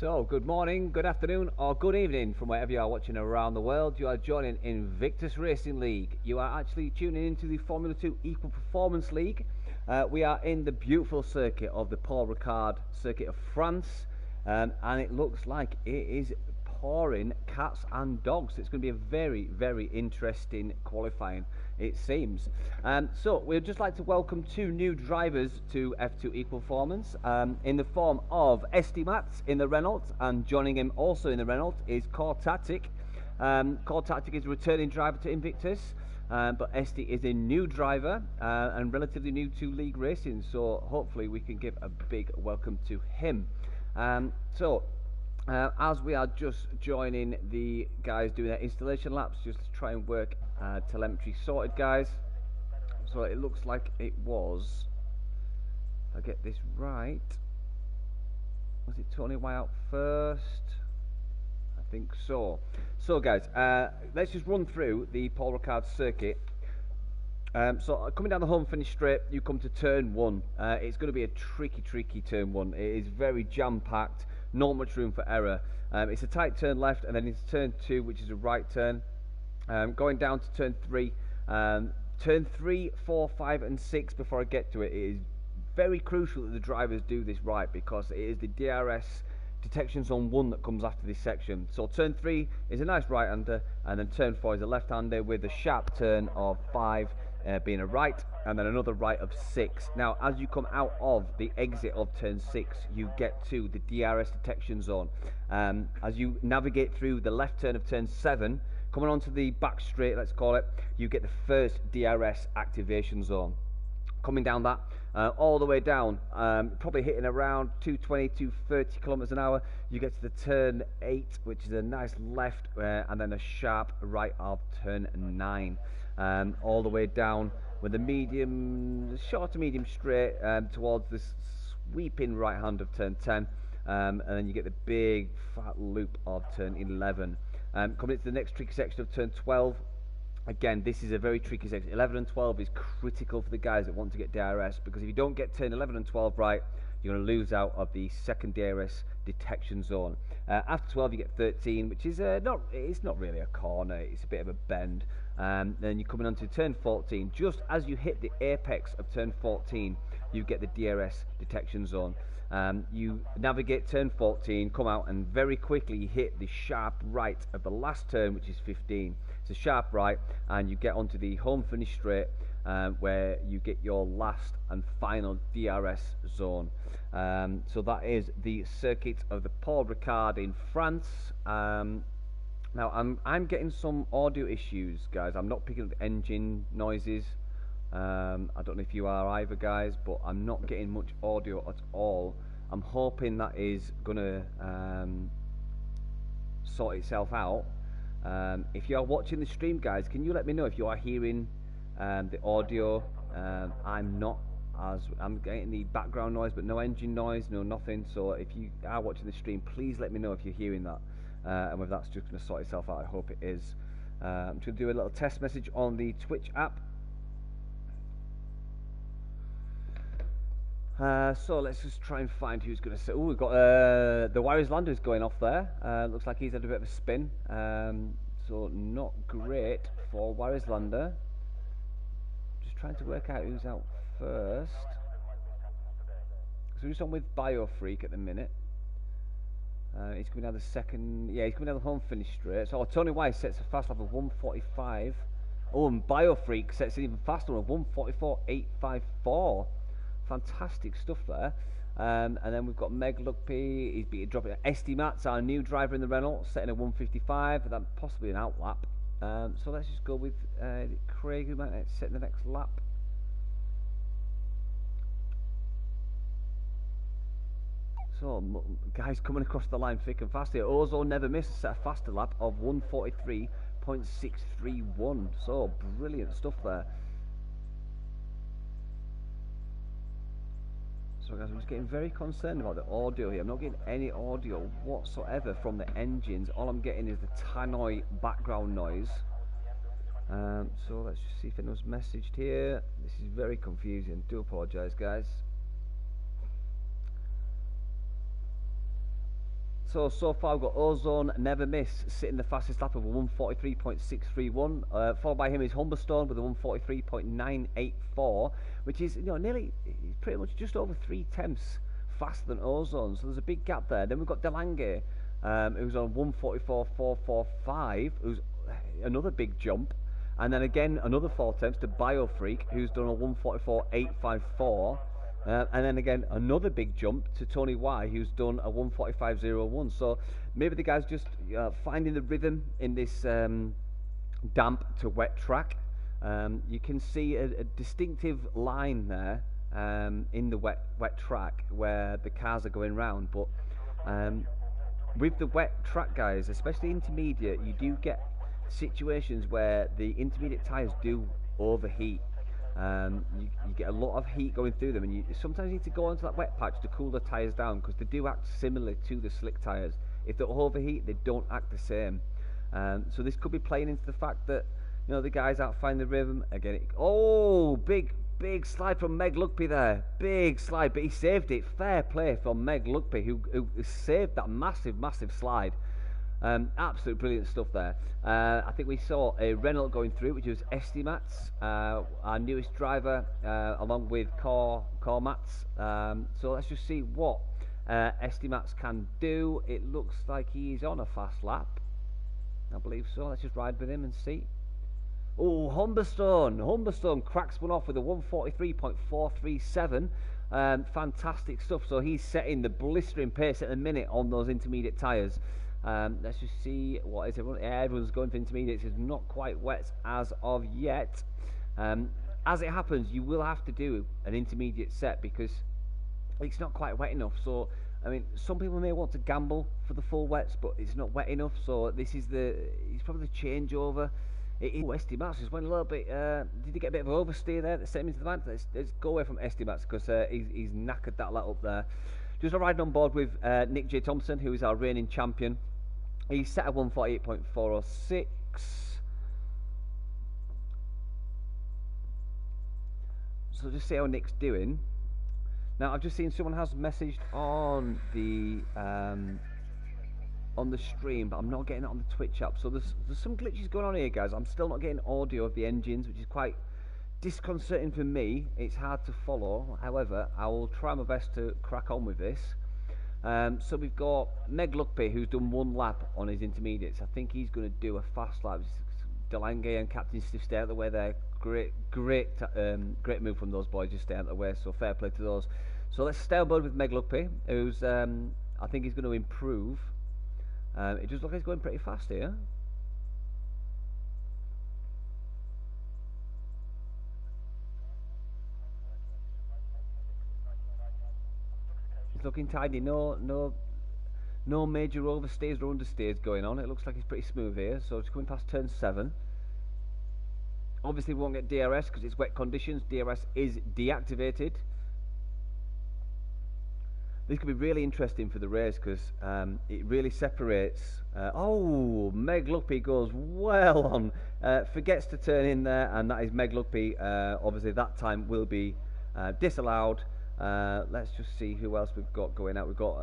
So, good morning, good afternoon, or good evening from wherever you are watching around the world. You are joining Invictus Racing League. You are actually tuning into the Formula 2 Equal Performance League. We are in the beautiful circuit of the Paul Ricard circuit of France, and it looks like it is pouring cats and dogs. It's going to be a very, very interesting qualifying, it seems. So we'd just like to welcome two new drivers to F2 Equal Performance in the form of Estimat in the Renault, and joining him also in the Renault is Core Tactic. Core Tactic is a returning driver to Invictus, but Esti is a new driver and relatively new to league racing, so hopefully we can give a big welcome to him. As we are just joining the guys doing their installation laps, just to try and work telemetry sorted, guys. So it looks like it was, if I get this right, was it Tony White out first? I think so. So guys, let's just run through the Paul Ricard circuit. So coming down the home finish straight, you come to turn one. It's going to be a tricky turn one. It is very jam-packed, not much room for error. It's a tight turn left, and then it's turn two, which is a right turn. Going down to turn three. Turn 3, 4, 5 and 6, before I get to it, it is very crucial that the drivers do this right, because it is the DRS detection zone 1 that comes after this section. So turn 3 is a nice right-hander, and then turn 4 is a left-hander with a sharp turn of 5 being a right, and then another right of 6. Now, as you come out of the exit of turn 6, you get to the DRS detection zone. As you navigate through the left turn of turn 7, coming onto the back straight, let's call it, you get the first DRS activation zone. Coming down that, all the way down, probably hitting around 220, 230 kilometers an hour, you get to the turn 8, which is a nice left, and then a sharp right of turn 9. All the way down with a medium, short to medium straight, towards this sweeping right hand of turn 10, and then you get the big fat loop of turn 11. Coming into the next tricky section of turn 12. Again, this is a very tricky section. 11 and 12 is critical for the guys that want to get DRS, because if you don't get turn 11 and 12 right, you're going to lose out of the second DRS detection zone. After 12, you get 13, which is it's not really a corner, it's a bit of a bend. Then you're coming on to turn 14. Just as you hit the apex of turn 14, you get the DRS detection zone. You navigate turn 14, come out, and very quickly hit the sharp right of the last turn, which is 15. It's a sharp right, and you get onto the home finish straight, where you get your last and final DRS zone. So that is the circuit of the Paul Ricard in France. Now I'm getting some audio issues, guys. I'm not picking up engine noises. I don't know if you are either, guys, but I'm not getting much audio at all. I'm hoping that is gonna sort itself out. If you are watching the stream, guys, can you let me know if you are hearing the audio? I'm not, as I'm getting the background noise, but no engine noise, no nothing. So if you are watching the stream, please let me know if you're hearing that, and whether that's just going to sort itself out. I hope it is. I'm going to do a little test message on the Twitch app. So let's just try and find who's going to say. Oh, we've got the Warriors Lander's going off there. Looks like he's had a bit of a spin. So not great for Warriors Lander. Just trying to work out who's out first. So we're just on with Biofreak at the minute. He's coming down the second. Yeah, he's coming down the home finish straight. So Tony White sets a fast lap of 1:45. Oh, and Biofreak sets an even faster one of 1:44.854. Fantastic stuff there. And then we've got Meg Luckby. He's beating, dropping Estimat's our new driver in the Renault, setting a 1:55, but that possibly an outlap. So let's just go with Craig, who might set the next lap. So guys coming across the line thick and fast here. Ozo never missed, set a faster lap of 1:43.631. So brilliant stuff there. So guys, I'm just getting very concerned about the audio here. I'm not getting any audio whatsoever from the engines. All I'm getting is the tannoy background noise. So let's just see if anyone's messaged here. This is very confusing. Do apologise, guys. So far we've got Ozone Never Miss sitting the fastest lap of a 143.631. Followed by him is Humberstone with a 143.984, which is nearly pretty much just over 3/10 faster than Ozone. So there's a big gap there. Then we've got Delange, who's on 144.445, who's another big jump. And then again another 4/10 to Biofreak, who's done a 144.854. And then again another big jump to Tony Y, who's done a 145.01. So maybe the guy's just finding the rhythm in this damp to wet track. You can see a distinctive line there in the wet track where the cars are going round. But with the wet track, guys, especially intermediate, you do get situations where the intermediate tyres do overheat. You get a lot of heat going through them, and you sometimes need to go onto that wet patch to cool the tyres down, because they do act similarly to the slick tyres. If they overheat, they don't act the same. So this could be playing into the fact that the guys aren't finding the rhythm again. Big slide from Meg Lugby there, big slide, but he saved it. Fair play from Meg Lugby, who saved that massive slide. Absolute brilliant stuff there. I think we saw a Renault going through, which was Estimats, our newest driver, along with Cormats. So let's just see what Estimats can do. It looks like he's on a fast lap, I believe so. Let's just ride with him and see. Oh, Humberstone cracks one off with a 143.437. Fantastic stuff. So he's setting the blistering pace at the minute on those intermediate tyres. Let's just see what is everyone. Everyone's going for intermediates. It's not quite wet as of yet. As it happens, you will have to do an intermediate set because it's not quite wet enough. So I mean, some people may want to gamble for the full wets, but it's not wet enough. So this is it's probably the changeover. Estimats just went a little bit. Did he get a bit of oversteer there? The same as the van. Let's go away from Estimats because he's knackered that let up there. Just riding on board with Nick J. Thompson, who is our reigning champion. He's set at 148.406. So just see how Nick's doing. Now I've just seen someone has messaged on the stream, but I'm not getting it on the Twitch app. So there's some glitches going on here, guys. I'm still not getting audio of the engines, which is quite disconcerting for me. It's hard to follow. However, I will try my best to crack on with this. So we've got Meg Lugby, who's done one lap on his intermediates. I think he's going to do a fast lap. Delange and Captain Stiff stay out of the way there. Great move from those boys, just stay out of the way. So fair play to those. So let's stay on board with Meg Lugby, who's I think he's going to improve. It does look like he's going pretty fast here. Looking tidy, no major oversteers or understeers going on. It looks like it's pretty smooth here. So it's coming past turn 7. Obviously we won't get DRS because it's wet conditions. DRS is deactivated. This could be really interesting for the race because it really separates. Meg Lugby goes well on. Forgets to turn in there, and that is Meg Lugby. Obviously that time will be disallowed. Let's just see who else we've got going out. We've got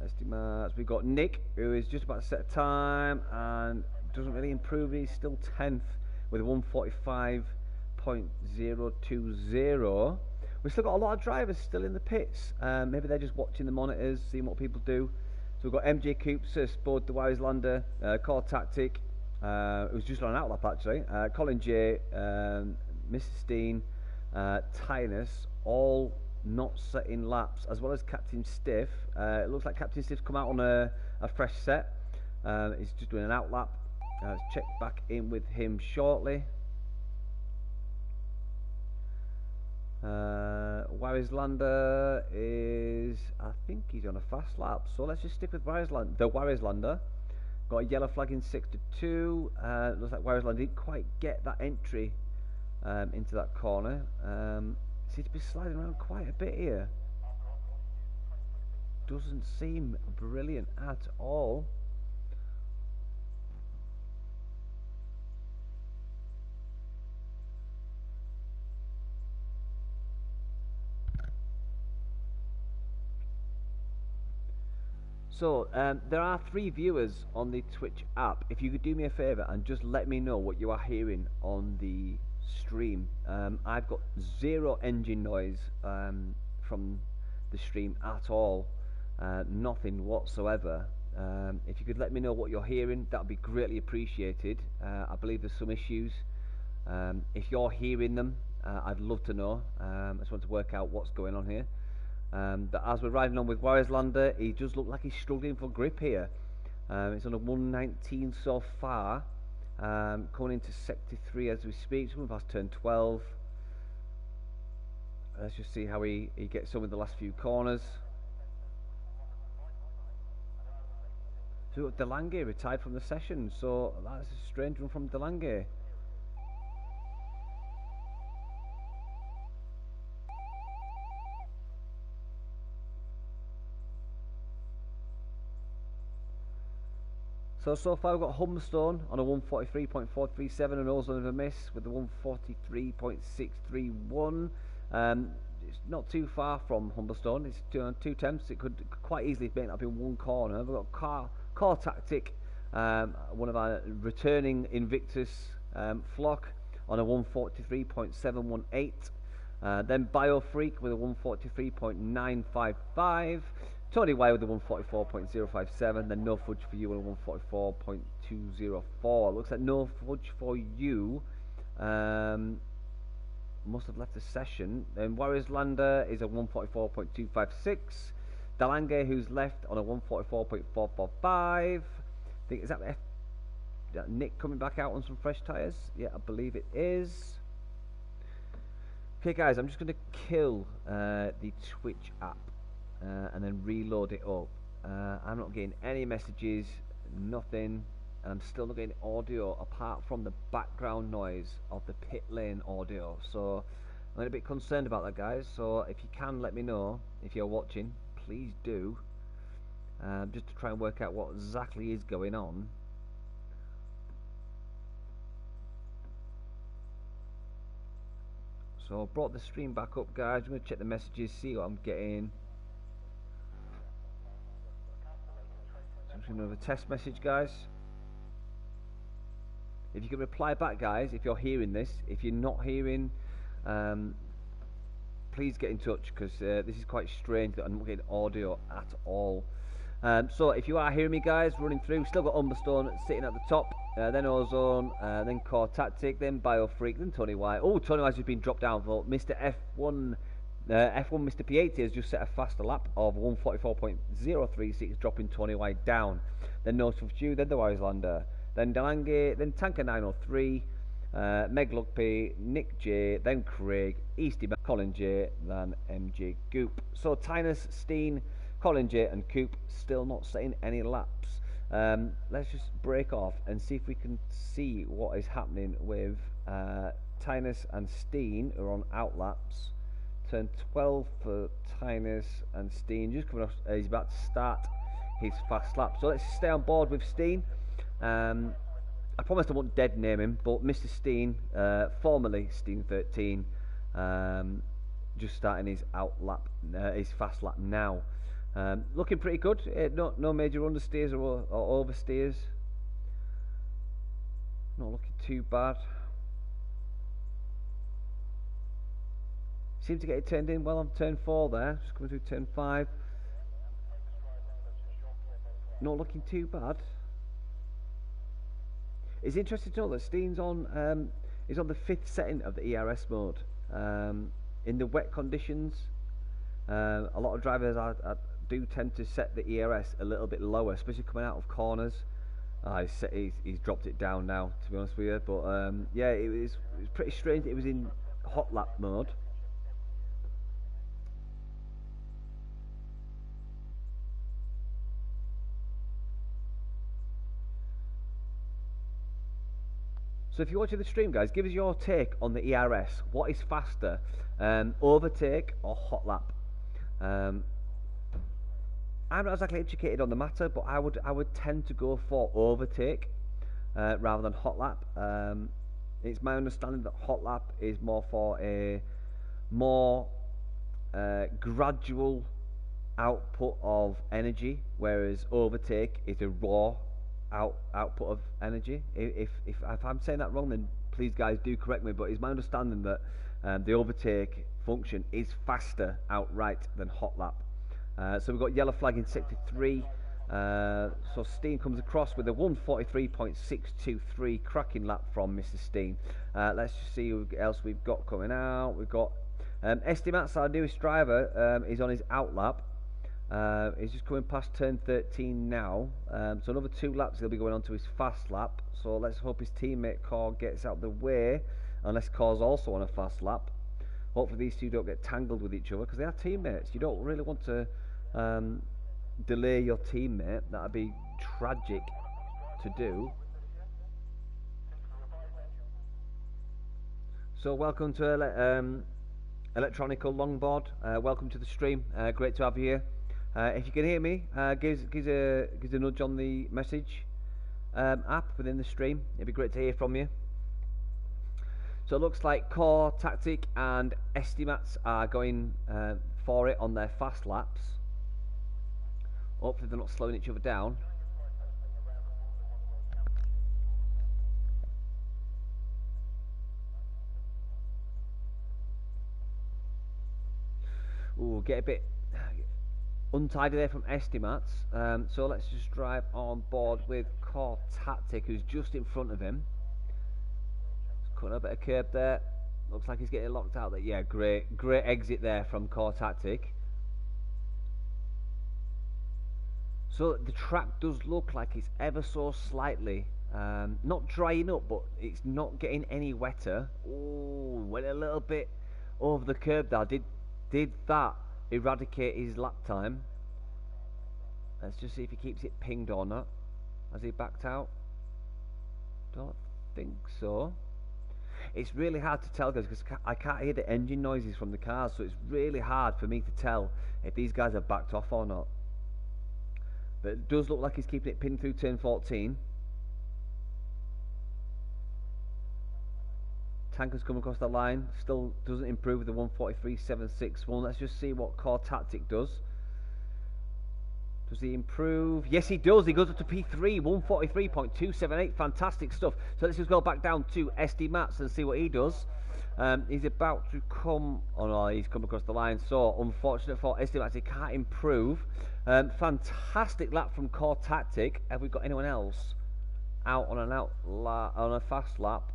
estimates. We've got Nick, who is just about to set a time and doesn't really improve. He's still 10th with 145.020. We've still got a lot of drivers still in the pits. Maybe they're just watching the monitors, seeing what people do. So we've got MJ Coops, Sport, the Warislander, Core Tactic, who's just on an outlap actually. Colin J, Mr. Steen, Tynus, all not setting laps, as well as Captain Stiff. It looks like Captain Stiff's come out on a fresh set. He's just doing an outlap. Let's check back in with him shortly. Warislander is, I think he's on a fast lap, so let's just stick with Warislander. The Warislander got a yellow flag in 6 to 2. Looks like Warislander didn't quite get that entry into that corner. Seems to be sliding around quite a bit here. Doesn't seem brilliant at all. So, there are 3 viewers on the Twitch app. If you could do me a favour and just let me know what you are hearing on the stream. I've got 0 engine noise from the stream at all. Nothing whatsoever. If you could let me know what you're hearing, that would be greatly appreciated. I believe there's some issues. If you're hearing them, I'd love to know. I just want to work out what's going on here. But as we're riding on with Warriorslander, he does look like he's struggling for grip here. It's on a 119 so far. Coming into sector 3 as we speak. Someone past turn 12. Let's just see how he gets on with the last few corners. So Delange retired from the session, so that's a strange one from Delange. So far we've got Humberstone on a 143.437 and Ozone of a miss with the 143.631. It's not too far from Humberstone. It's 2 temps. It could quite easily make up in one corner. We've got Car Tactic, one of our returning Invictus flock on a 143.718. Then Biofreak with a 143.955. Tony Way with a 144.057. Then No Fudge for You on a 144.204. Looks like No Fudge for You must have left the session. Then Warriorslander is a 144.256. Delange, who's left, on a 144.445. I think, is that Nick coming back out on some fresh tyres? Yeah, I believe it is. Okay, guys, I'm just going to kill the Twitch app and then reload it up. I'm not getting any messages, nothing, and I'm still not getting audio apart from the background noise of the pit lane audio. So I'm a bit concerned about that, guys. So if you can, let me know if you're watching. Please do, just to try and work out what exactly is going on. So I brought the stream back up, guys. I'm going to check the messages, see what I'm getting. So I'm just going to have a test message, guys. If you can reply back, guys, if you're hearing this. If you're not hearing, please get in touch, because this is quite strange that I'm not getting audio at all. So if you are hearing me, guys, running through, still got Humberstone sitting at the top, then Ozone, then Core Tactic, then Biofreak, then Tony White. Oh, Tony White has been dropped down for Mr. F1. F1 Mr. P80 has just set a faster lap of 144.036, dropping Tony White down. Then No Fudge for You, then the Warriorslander, then Delange, then Tanker 903. Meg Lugby, Nick J, then Craig, Easty, Colin J, then MJ Goop. So Tynus, Steen, Colin J and Coop still not setting any laps. Let's just break off and see if we can see what is happening with Tynus and Steen, who are on out laps. Turn 12 for Tynus and Steen, just coming off, he's about to start his fast lap. So let's stay on board with Steen. I promised I won't dead name him, but Mr. Steen, formerly Steen 13, just starting his out lap, his fast lap now. Looking pretty good. No major understeers or oversteers. Not looking too bad. Seemed to get it turned in well on turn 4 there. Just coming through turn 5. Not looking too bad. It's interesting to know that Steen's on is on the 5th setting of the ERS mode. In the wet conditions, a lot of drivers do tend to set the ERS a little bit lower, especially coming out of corners. He's dropped it down now, to be honest with you. But yeah, it was pretty strange. It was in hot lap mode. So if you're watching the stream, guys, give us your take on the ERS. What is faster, overtake or hot lap? I'm not exactly educated on the matter, but I would tend to go for overtake rather than hot lap. It's my understanding that hot lap is more for a more gradual output of energy, whereas overtake is a raw output of energy. If I'm saying that wrong, then please guys do correct me. But it's my understanding that the overtake function is faster outright than hot lap. So we've got yellow flag in sector 3. So Steen comes across with a 143.623 cracking lap from Mr. Steen. Let's just see who else we've got coming out. We've got Estimats, our newest driver, is on his out lap. He's just coming past turn 13 now. So another 2 laps he'll be going on to his fast lap. So let's hope his teammate Car gets out the way, unless Car's also on a fast lap. Hopefully these two don't get tangled with each other, because they are teammates. You don't really want to delay your teammate. That would be tragic to do. So welcome to Electronical Longboard. Welcome to the stream. Great to have you here. If you can hear me, give a nudge on the message app within the stream. It'd be great to hear from you. So it looks like Core, Tactic and Estimats are going for it on their fast laps. Hopefully they're not slowing each other down. Ooh, get a bit untidy there from Estimats. So let's just drive on board with Core Tactic, who's just in front of him. Cutting a bit of curb there. Looks like he's getting locked out there. Yeah, great exit there from Core Tactic. So the track does look like it's ever so slightly not drying up, but it's not getting any wetter. Oh, went a little bit over the curb there. Did that eradicate his lap time? Let's just see if he keeps it pinged or not. Has he backed out? Don't think so. It's really hard to tell, guys, because I can't hear the engine noises from the cars, so it's really hard for me to tell if these guys have backed off or not. But it does look like he's keeping it pinned through turn 14. Tanker's come across the line. Still doesn't improve with the 143.761. Let's just see what Core Tactic does. Does he improve? Yes, he does. He goes up to P3, 143.278. Fantastic stuff. So let's just go back down to SD Mats and see what he does. He's about to come... Oh no, he's come across the line. So, unfortunate for SD Mats, he can't improve. Fantastic lap from Core Tactic. Have we got anyone else out on a fast lap?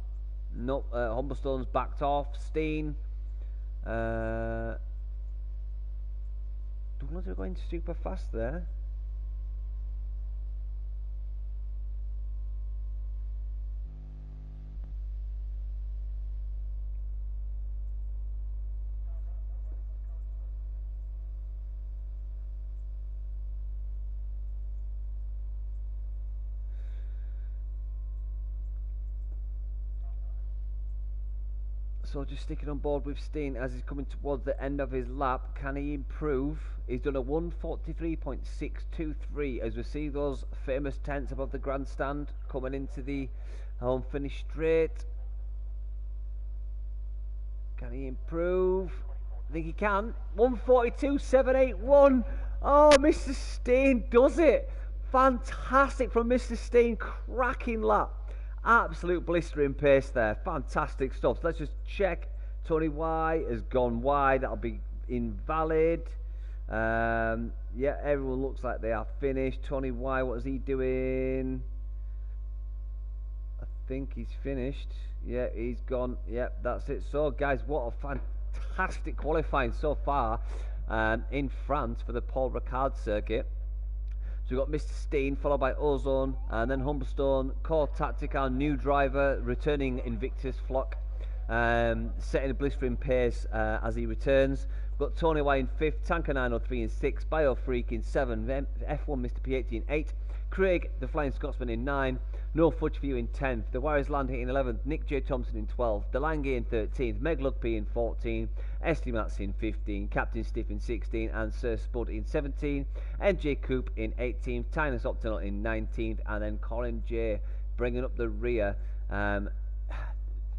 Nope. Humblestone's backed off. Steen. Douglas are going super fast there. So just sticking on board with Steen as he's coming towards the end of his lap. Can he improve? He's done a 143.623 as we see those famous tents above the grandstand coming into the home finish straight. Can he improve? I think he can. 142.781. Oh, Mr. Steen does it. Fantastic from Mr. Steen. Cracking lap. Absolute blistering pace there. Fantastic stuff. So let's just check. Tony Y has gone wide. That'll be invalid. Yeah, everyone looks like they are finished. Tony Y, what is he doing? I think he's finished. Yeah, he's gone. Yeah, that's it. So, guys, what a fantastic qualifying so far in France for the Paul Ricard circuit. So we've got Mr. Steen, followed by Ozone, and then Humberstone, Core Tactic, our new driver, returning Invictus Flock, setting a blistering pace as he returns. We've got Tony Y in 5th, Tanker 903 in 6th, Biofreak in 7th, F1 Mr. P80 in 8th, Craig, the Flying Scotsman in 9th, No Fudge for You in 10th, The Warriors Land in 11th, Nick J. Thompson in 12th, Delange in 13th, Meg Lugby in 14th, Estimats in 15, Captain Stiff in 16, and Sir Spud in 17, NJ Coop in 18th, Tinus Optional in 19th, and then Colin J bringing up the rear.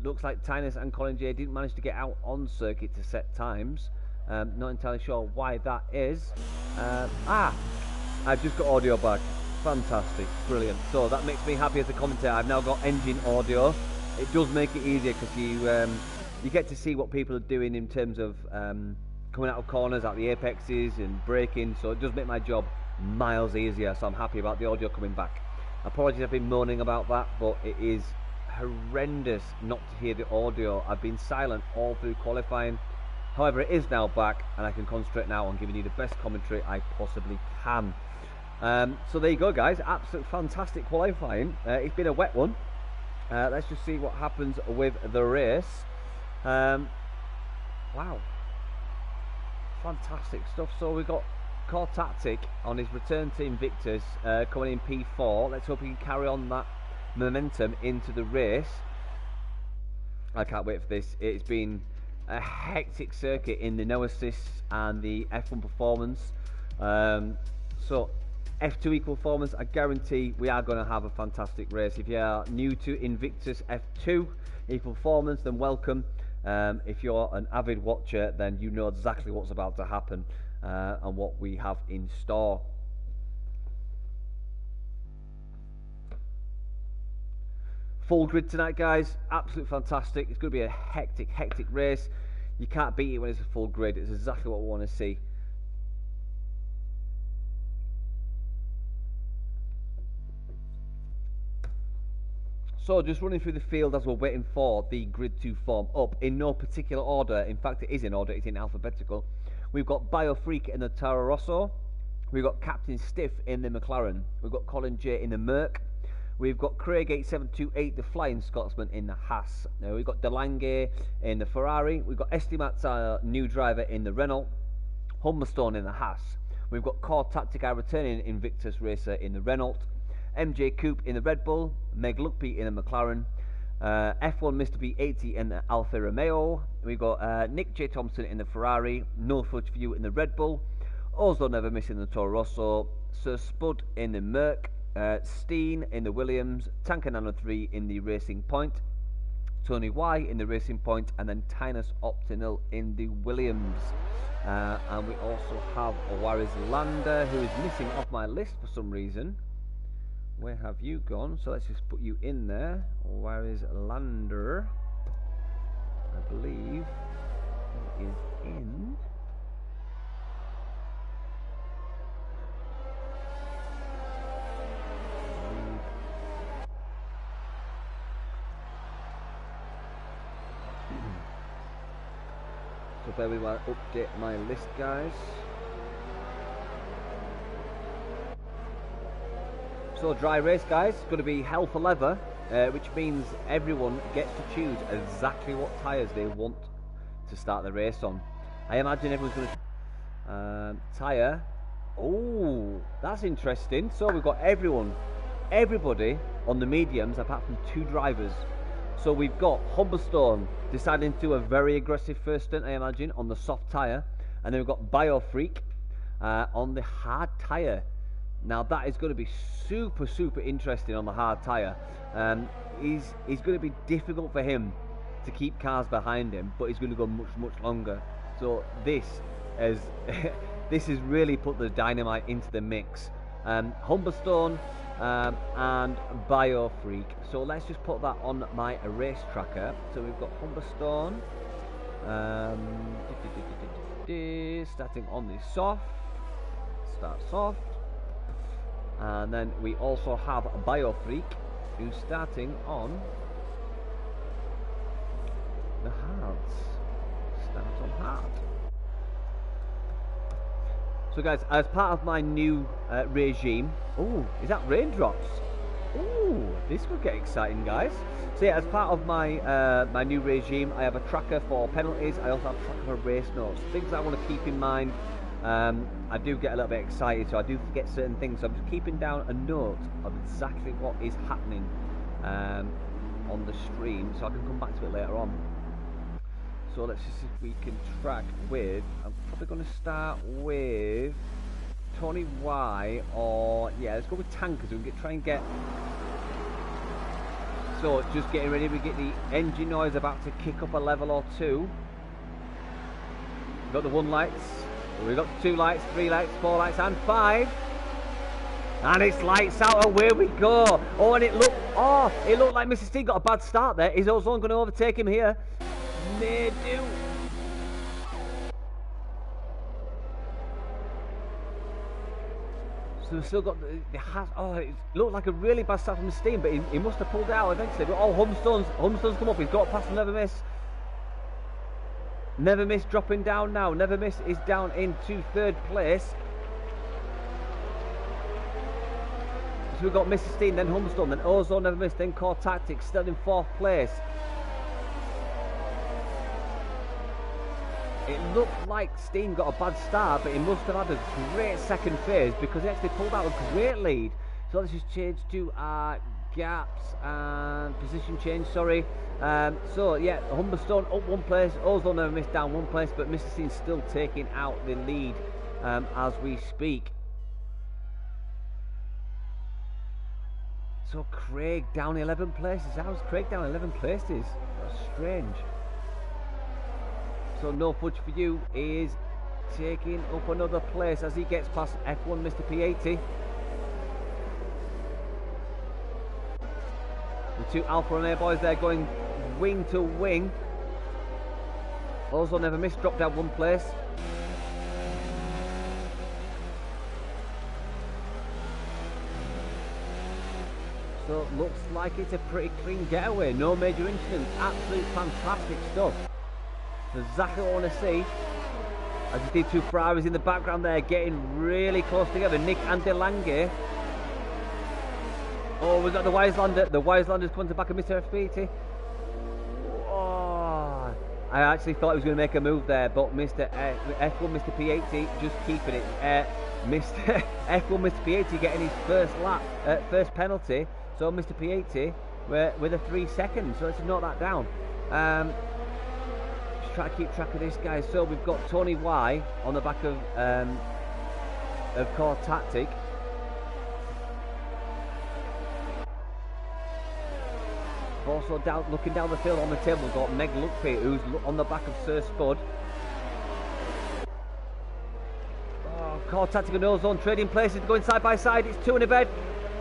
Looks like Tinus and Colin J didn't manage to get out on circuit to set times. Not entirely sure why that is. I've just got audio back. Fantastic, brilliant. So that makes me happy as a commentator. I've now got engine audio. It does make it easier because you get to see what people are doing in terms of coming out of corners, out the apexes and braking. So it does make my job miles easier. So I'm happy about the audio coming back. Apologies, I've been moaning about that, but it is horrendous not to hear the audio. I've been silent all through qualifying. However, it is now back, and I can concentrate now on giving you the best commentary I possibly can. So there you go, guys. Absolute fantastic qualifying. It's been a wet one. Let's just see what happens with the race. Wow, fantastic stuff. So we got Core Tactic on his return to Invictus, coming in P4. Let's hope he can carry on that momentum into the race. I can't wait for this. It's been a hectic circuit in the no assists and the F1 performance. So F2 equal performance, I guarantee we are going to have a fantastic race. If you are new to Invictus F2 equal performance, then welcome. If you're an avid watcher, then you know exactly what's about to happen and what we have in store. Full grid tonight, guys. Absolutely fantastic. It's going to be a hectic race. You can't beat it when it's a full grid. It's exactly what we want to see. So just running through the field as we're waiting for the grid to form up in no particular order. In fact, it is in order. It's in alphabetical. We've got Biofreak in the Toro Rosso. We've got Captain Stiff in the McLaren. We've got Colin J in the Merc. We've got Craig 8728, the Flying Scotsman, in the Haas. Now we've got Delange in the Ferrari. We've got Estimat's our new driver in the Renault. Humberstone in the Haas. We've got Core Tactic, our returning Invictus racer, in the Renault. MJ Coupe in the Red Bull. Meg Lugby in the McLaren. F1 Mr. B80 in the Alfa Romeo. We've got Nick J. Thompson in the Ferrari. No Footage View in the Red Bull. Oslo Never Miss in the Toro Rosso. Sir Spud in the Merc. Steen in the Williams, Tanker Nano 3 in the Racing Point, Tony Y in the Racing Point, and then Tinus Optinil in the Williams. And we also have Waris Lander, who is missing off my list for some reason. Where have you gone? So let's just put you in there. Waris Lander, I believe, is in. So bear with me while I update my list, guys. So dry race, guys. It's going to be hell for leather, which means everyone gets to choose exactly what tyres they want to start the race on. I imagine everyone's going to tyre. Oh, that's interesting. So we've got everybody on the mediums apart from 2 drivers. So we've got Humberstone deciding to do a very aggressive first stint, I imagine, on the soft tyre. And then we've got Biofreak on the hard tyre. Now that is going to be super interesting on the hard tyre. He's going to be difficult for him to keep cars behind him, but he's going to go much longer. So this has really put the dynamite into the mix. Humberstone and Biofreak. So let's just put that on my race tracker. So we've got Humberstone starting on the soft. Start soft. And then we also have Biofreak, who's starting on the hards. Start on hard. So guys, as part of my new regime, oh, is that raindrops? Oh, this could get exciting, guys. So yeah, as part of my my new regime, I have a tracker for penalties. I also have a tracker for race notes, things I want to keep in mind. I do get a little bit excited, so I do forget certain things. So I'm just keeping down a note of exactly what is happening on the stream, so I can come back to it later on. So let's just see if we can track with. I'm probably going to start with Tony Y, or yeah, let's go with Tankers. We can try and get. So just getting ready. We get the engine noise about to kick up a level or two. We've got the 1 lights, we've got 2 lights, 3 lights, 4 lights, and 5. And it's lights out, away we go. Oh, and it looked like Mr. Steen got a bad start there. Is Ozone going to overtake him here? They do. So we've still got it looked like a really bad start from Steen, but he must have pulled it out eventually. But Humstone's come up, he's got past Never Miss. Never Miss dropping down now. Never Miss is down into 3rd place. So we've got Mr. Steen, then Humstone, then Ozone, Never Miss, then Core Tactics still in 4th place. It looked like Steen got a bad start, but he must have had a great second phase because he actually pulled out a great lead. So let's just change to gaps and position change, sorry. So yeah, Humberstone up 1 place, Ozone Never Miss down 1 place, but Mr. Steen's still taking out the lead as we speak. So Craig down 11 places. How's Craig down 11 places? That's strange. So No Fudge For You is taking up another place as he gets past F1 Mr. P80. The 2 Alpha and Air boys there going wing to wing. Also Never Miss dropped down 1 place. So looks like it's a pretty clean getaway, no major incidents, absolute fantastic stuff. So exactly what I want to see. As you see 2 Ferraris in the background there getting really close together, Nick and DeLange. Oh, we've got the Wiselander. The Wiselander's coming to the back of Mr. F80. Oh, I actually thought he was going to make a move there, but Mr. F1 Mr. P80 just keeping it. Mr. F1 Mr. P80 getting his first lap, first penalty. So Mr. P80 with a 3 seconds. So let's note that down. Just try to keep track of this, guys. So we've got Tony Y on the back of Core Tactic. Also looking down the field on the table, we've got Meg Luckby, who's on the back of Sir Spud. Oh, Core Tactic and Ozone trading places, going side by side. It's 2 in a bed.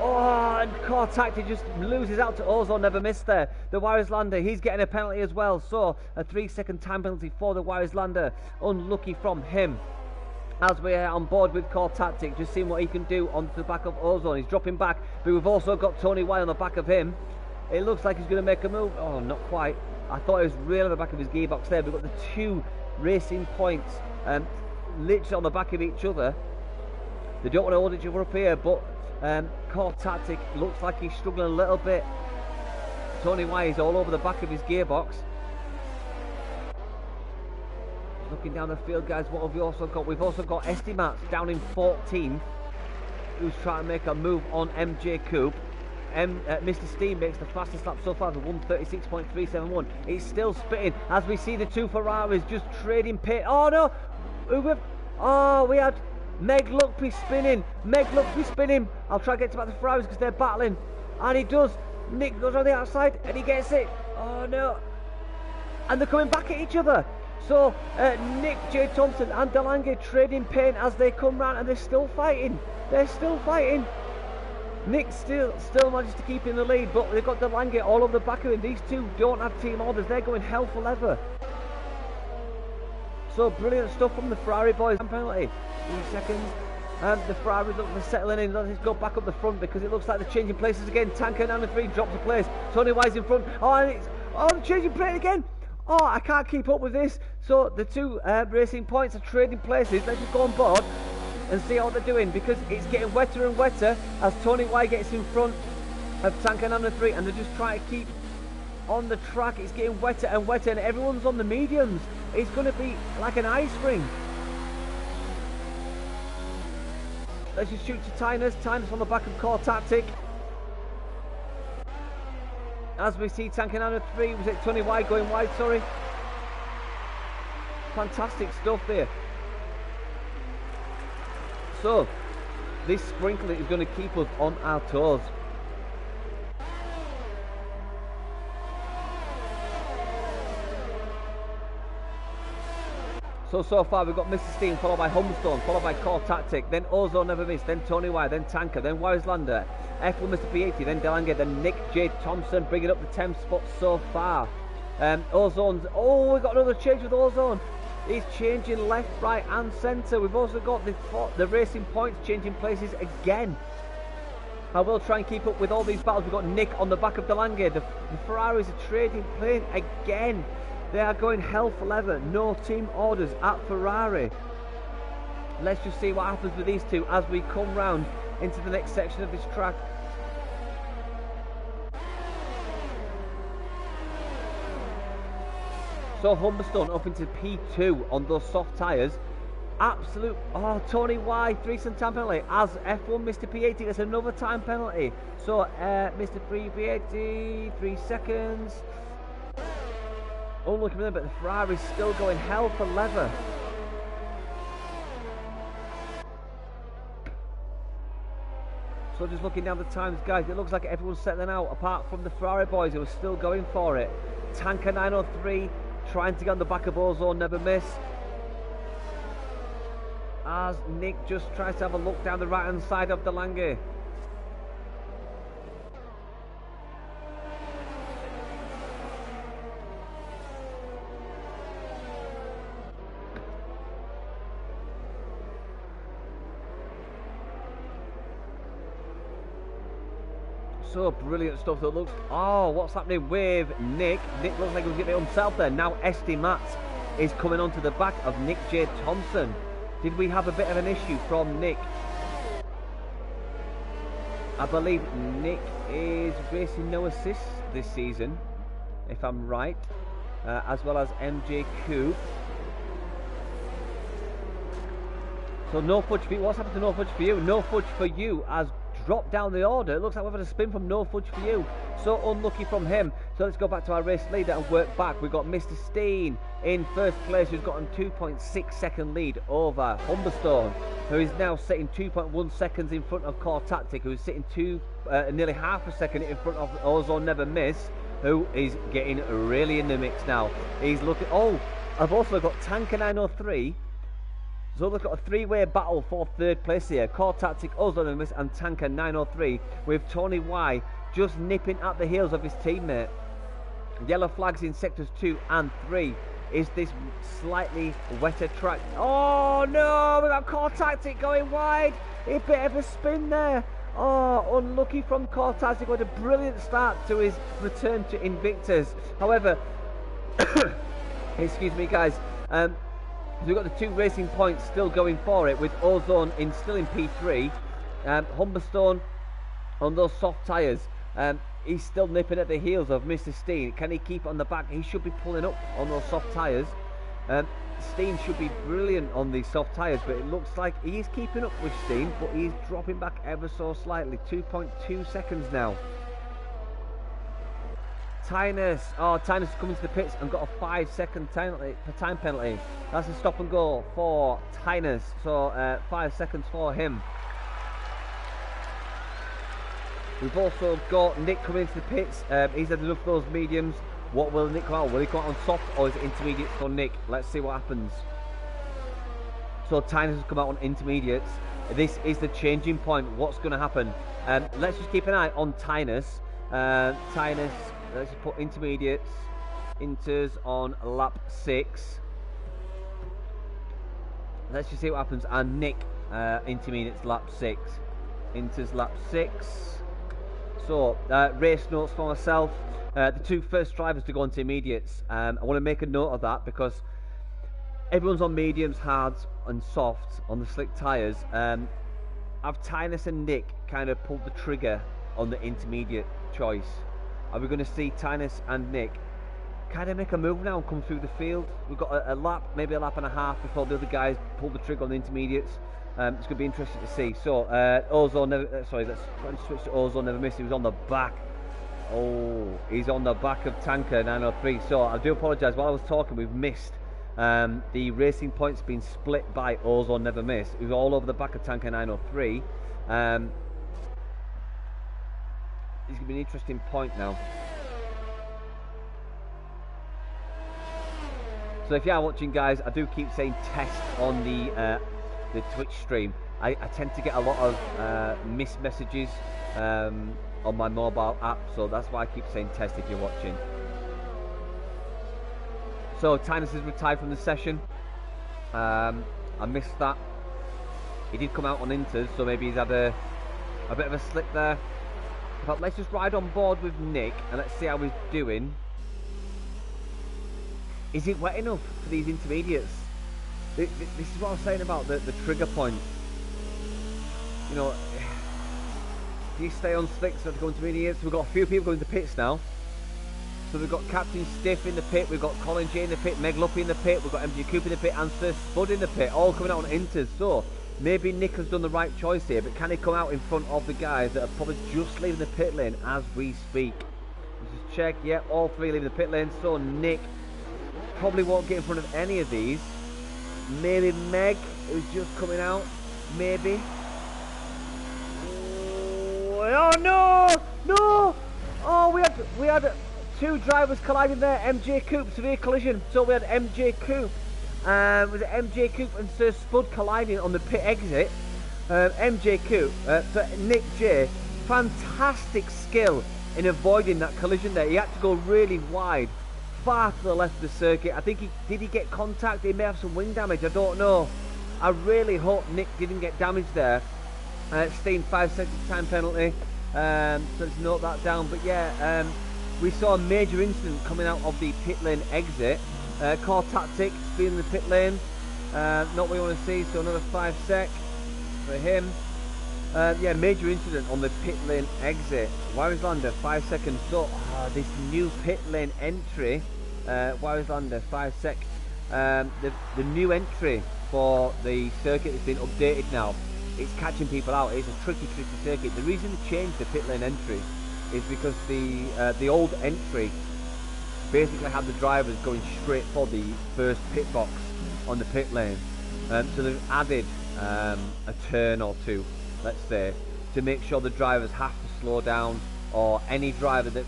Oh, and Core Tactic just loses out to Ozone, Never Missed there. The Wiselander, he's getting a penalty as well. So a 3-second time penalty for the Wiselander. Unlucky from him. As we're on board with Core Tactic, just seeing what he can do on the back of Ozone. He's dropping back, but we've also got Tony Y on the back of him. It looks like he's going to make a move. Oh, not quite. I thought it was really on the back of his gearbox there. We've got the 2 racing points literally on the back of each other. They don't want to hold each other up here, but Core Tactic looks like he's struggling a little bit. Tony Y is all over the back of his gearbox. Looking down the field, guys, what have we also got? We've also got Estimat down in 14th, who's trying to make a move on MJ Coupe. Mr. Steen makes the fastest lap so far, the 136.371. It's still spitting as we see the 2 Ferraris just trading pit. Oh no! Oh, we had Meg Luckby spinning. Meg Luckby spinning. I'll try to get to back the Ferraris because they're battling. And he does. Nick goes on the outside and he gets it. Oh no! And they're coming back at each other. So Nick J. Thompson and DeLange trading pain as they come round, and they're still fighting. They're still fighting. Nick still manages to keep in the lead, but they've got DeLange all over the back of him. These 2 don't have team orders. They're going hell for leather. So brilliant stuff from the Ferrari boys. Penalty. 3 seconds. The Ferraris look to settling in. Let's go back up the front because it looks like they're changing places again. Tanker and 3 drops a place. Tony Y's in front. Oh, and they're changing plate again. Oh, I can't keep up with this. So the 2 racing points are trading places. Let's just go on board and see how they're doing, because it's getting wetter and wetter as Tony Y gets in front of Tanker and 3, and they're just trying to keep on the track. It's getting wetter and wetter, and everyone's on the mediums. It's going to be like an ice ring. Let's just shoot to Tyners. Tyners on the back of Core Tactic. As we see Tanker and 3, was it Tony Y going wide, sorry. Fantastic stuff there. So, this sprinkler is going to keep us on our toes. So far we've got Mr. Steen, followed by Humberstone, followed by Core Tactic, then Ozone Never Miss, then Tony Y, then Tanker, then Wieslander, F1 Mr. P80, then Delanger, then Nick J. Thompson, bringing up the 10th spot so far. Ozone's, oh, we've got another change with Ozone. He's changing left, right and centre. We've also got the Racing Points changing places again. I will try and keep up with all these battles. We've got Nick on the back of Delanger. The Ferraris are trading plane again. They are going hell for leather. No team orders at Ferrari. Let's just see what happens with these two as we come round into the next section of this track. So Humberstone up into P2 on those soft tyres. Absolute, oh, Tony Y, 3-second time penalty as F1 Mr. P80 gets another time penalty. So Mr. P80, 3 seconds. Unlucky for them, but the Ferrari's still going hell for leather. So just looking down the times, guys, it looks like everyone's settling out apart from the Ferrari boys who are still going for it. Tanker 903 trying to get on the back of Ozone Never Miss, as Nick just tries to have a look down the right hand side of Delanger. So brilliant stuff that looks, oh, what's happening with Nick? Nick looks like he was getting it himself there. Now SD Mats is coming onto the back of Nick J. Thompson. Did we have a bit of an issue from Nick? I believe Nick is racing no assists this season, if I'm right, as well as MJ Coupe. So no fudge for you. What's happened to no fudge for you? No fudge for you has dropped down the order. It looks like we've had a spin from no fudge for you. So unlucky from him. So let's go back to our race leader and work back. We've got Mr. Steen in first place, who's got a 2.6 second lead over Humberstone, who is now sitting 2.1 seconds in front of Core Tactic, who is sitting nearly half a second in front of Ozone Never Miss, who is getting really in the mix now. He's looking, oh, I've also got Tanker 903. So they've got a three-way battle for third place here. Core Tactic, Ozone Never Miss and Tanker 903, with Tony Y just nipping at the heels of his teammate. Yellow flags in sectors 2 and 3. Is this slightly wetter track? Oh no, we've got Core Tactic going wide. A bit of a spin there. Oh, unlucky from Core Tactic with a brilliant start to his return to Invictus. However, excuse me guys, we've got the two Racing Points still going for it, with Ozone still in P3. Humberstone on those soft tyres. He's still nipping at the heels of Mr. Steen. Can he keep on the back? He should be pulling up on those soft tyres. Steen should be brilliant on these soft tyres, but it looks like he is keeping up with Steen, but he's dropping back ever so slightly. 2.2 seconds now. Tynus, oh, Tynus is coming to the pits and got a 5-second time penalty. That's a stop and go for Tynus, so 5 seconds for him. We've also got Nick coming into the pits. He's had enough of those mediums. What will Nick come out? Will he come out on soft or is it intermediate for Nick? Let's see what happens. So Tynus has come out on intermediates. This is the changing point. What's going to happen? Let's just keep an eye on Tynus. Tynus, let's just put intermediates. Inters on lap 6. Let's just see what happens. And Nick, intermediates lap 6. Inters lap 6. So, race notes for myself. The two first drivers to go into intermediates. I want to make a note of that because everyone's on mediums, hards and softs on the slick tyres. Have Tynus and Nick kind of pulled the trigger on the intermediate choice? Are we going to see Tynus and Nick kind of make a move now and come through the field? We've got a lap, maybe a lap and a half before the other guys pull the trigger on the intermediates. It's going to be interesting to see. So, Ozone Never, sorry, let's switch to Ozone Never Miss. He was on the back. Oh, he's on the back of Tanker 903. So, I do apologise. While I was talking, we've missed the Racing Points being split by Ozone Never Miss. He was all over the back of Tanker 903. It's going to be an interesting point now. So if you are watching, guys, I do keep saying test on the Twitch stream. I tend to get a lot of missed messages on my mobile app, so that's why I keep saying test if you're watching. So Tinus is retired from the session. I missed that. He did come out on inters, so maybe he's had a bit of a slip there. But let's just ride on board with Nick and let's see how he's doing. Is it wet enough for these intermediates? This is what I was saying about the trigger point. You know, do you stay on slicks or to go intermediates? We've got a few people going to pits now. So we've got Captain Stiff in the pit, we've got Colin J in the pit, Meg Luppy in the pit, we've got MG Coop in the pit and Sir Spud in the pit, all coming out on inters. So maybe Nick has done the right choice here, but can he come out in front of the guys that are probably just leaving the pit lane as we speak? Let's just check, yeah, all three leaving the pit lane, so Nick probably won't get in front of any of these. Maybe Meg, who's just coming out, maybe. Oh no! No! Oh, we had two drivers colliding there. MJ Coop, severe collision. So we had MJ Coop. Was it MJ Coop and Sir Spud colliding on the pit exit? MJ Coop, so Nick J, fantastic skill in avoiding that collision there. He had to go really wide, far to the left of the circuit. I think did he get contact? He may have some wing damage, I don't know. I really hope Nick didn't get damaged there. Steen 5 second time penalty, so let's note that down. But yeah, we saw a major incident coming out of the pit lane exit. Core tactic, speed in the pit lane, not what we want to see, so another 5 sec for him. Yeah, major incident on the pit lane exit. Warislander 5 seconds. So this new pit lane entry, Warislander 5 sec. The new entry for the circuit has been updated now. It's catching people out. It's a tricky circuit. The reason they changed the pit lane entry is because the old entry basically had the drivers going straight for the first pit box on the pit lane. So they've added a turn or two, let's say, to make sure the drivers have to slow down, or any driver that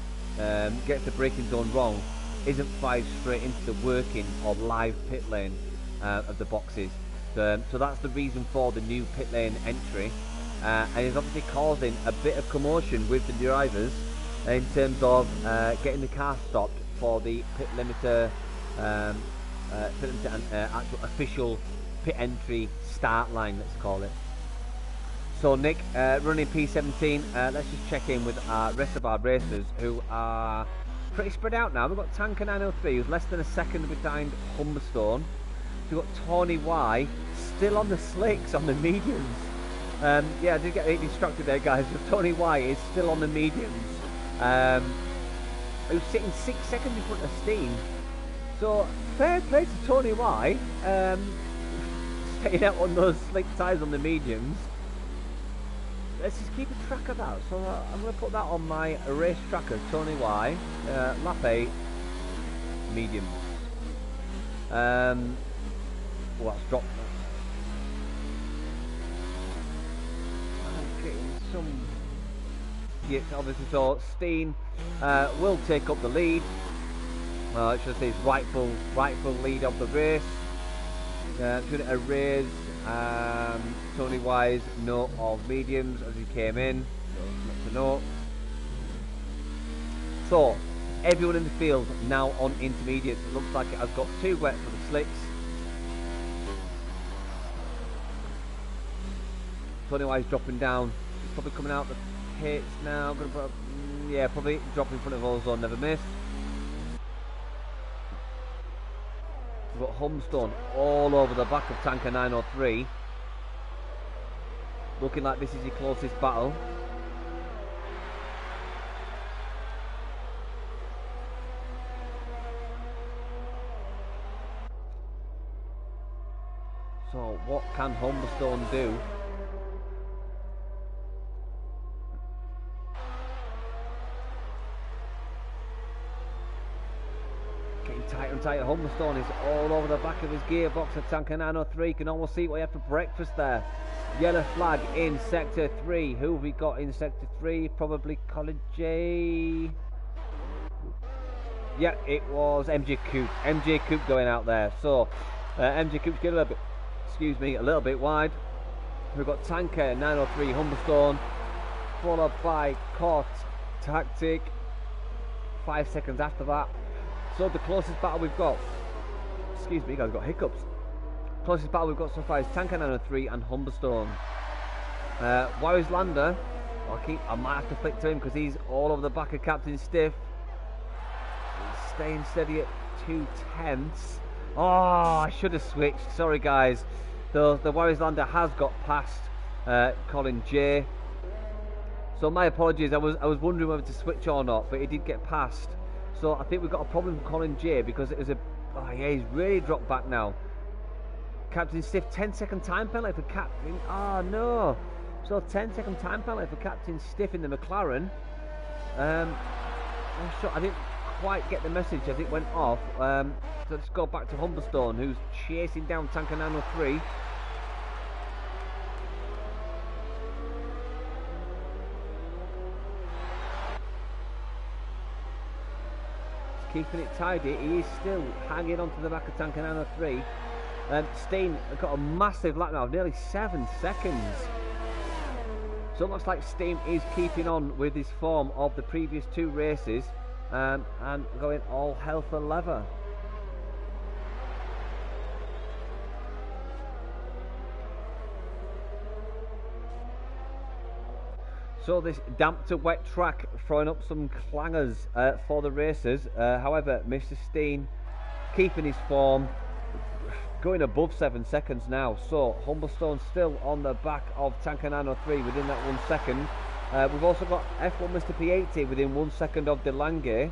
gets the braking zone wrong isn't fired straight into the working or live pit lane of the boxes. So that's the reason for the new pit lane entry, and it's obviously causing a bit of commotion with the drivers in terms of getting the car stopped for the pit limiter, actual official pit entry start line, let's call it. So Nick, running P17, let's just check in with our rest of our racers who are pretty spread out now. We've got Tanker 903 who's less than a second behind Humberstone. We've got Tony Y still on the slicks on the mediums. Yeah, I did get distracted there, guys. Tony Y is still on the mediums. Who's sitting 6 seconds in front of Steen. So fair play to Tony Y, staying out on those slick tyres on the mediums. Let's just keep a track of that. So I'm going to put that on my race tracker. Tony Y, lap 8, mediums. Well, that's dropped. I'm getting some. Yeah, obviously, so Steen will take up the lead. I should say his rightful lead of the race. Should it erase Tony Y's note of mediums as he came in? So not to note. So everyone in the field now on intermediates. It looks like it has got too wet for the slicks. Tony Y's dropping down. He's probably coming out the pits now. Gonna put, yeah, probably dropping in front of Ozone, never missed. We've got Humstone all over the back of Tanker 903. Looking like this is your closest battle. So what can Humberstone do? Getting tighter and tighter. Humberstone is all over the back of his gearbox of Tanker 903. Can almost see what he had for breakfast there. Yellow flag in Sector 3. Who have we got in Sector 3? Probably Colin J. Yeah, it was MJ Coupe. MJ Coupe going out there. So MJ Coupe's getting a little bit, excuse me, a little bit wide. We've got Tanker 903 Humberstone, followed by Court Tactic 5 seconds after that. So the closest battle we've got, excuse me, guys, got hiccups. Closest battle we've got so far is Tanker 903 and Humberstone. Warriors Lander, I might have to flick to him because he's all over the back of Captain Stiff. He's staying steady at 2/10. Oh, I should have switched. Sorry, guys. The Warriors Lander has got past Colin J. So my apologies. I was wondering whether to switch or not, but he did get past. So I think we've got a problem with Colin J because it was oh yeah, he's really dropped back now. Captain Stiff, 10-second time penalty for Captain. Oh no. So 10-second time penalty for Captain Stiff in the McLaren. I'm sure I didn't quite get the message as it went off. So let's go back to Humberstone, who's chasing down Tanker 903. Keeping it tidy. He is still hanging on to the back of Tanker 903. Steen got a massive lap now, nearly 7 seconds. So it looks like Steen is keeping on with his form of the previous 2 races and going all hell for leather. So this damp to wet track throwing up some clangers for the racers. However, Mr. Steen keeping his form, going above 7 seconds now. So Humberstone still on the back of Tanker 903 within that 1 second. We've also got F1 Mr. P80 within 1 second of Delange.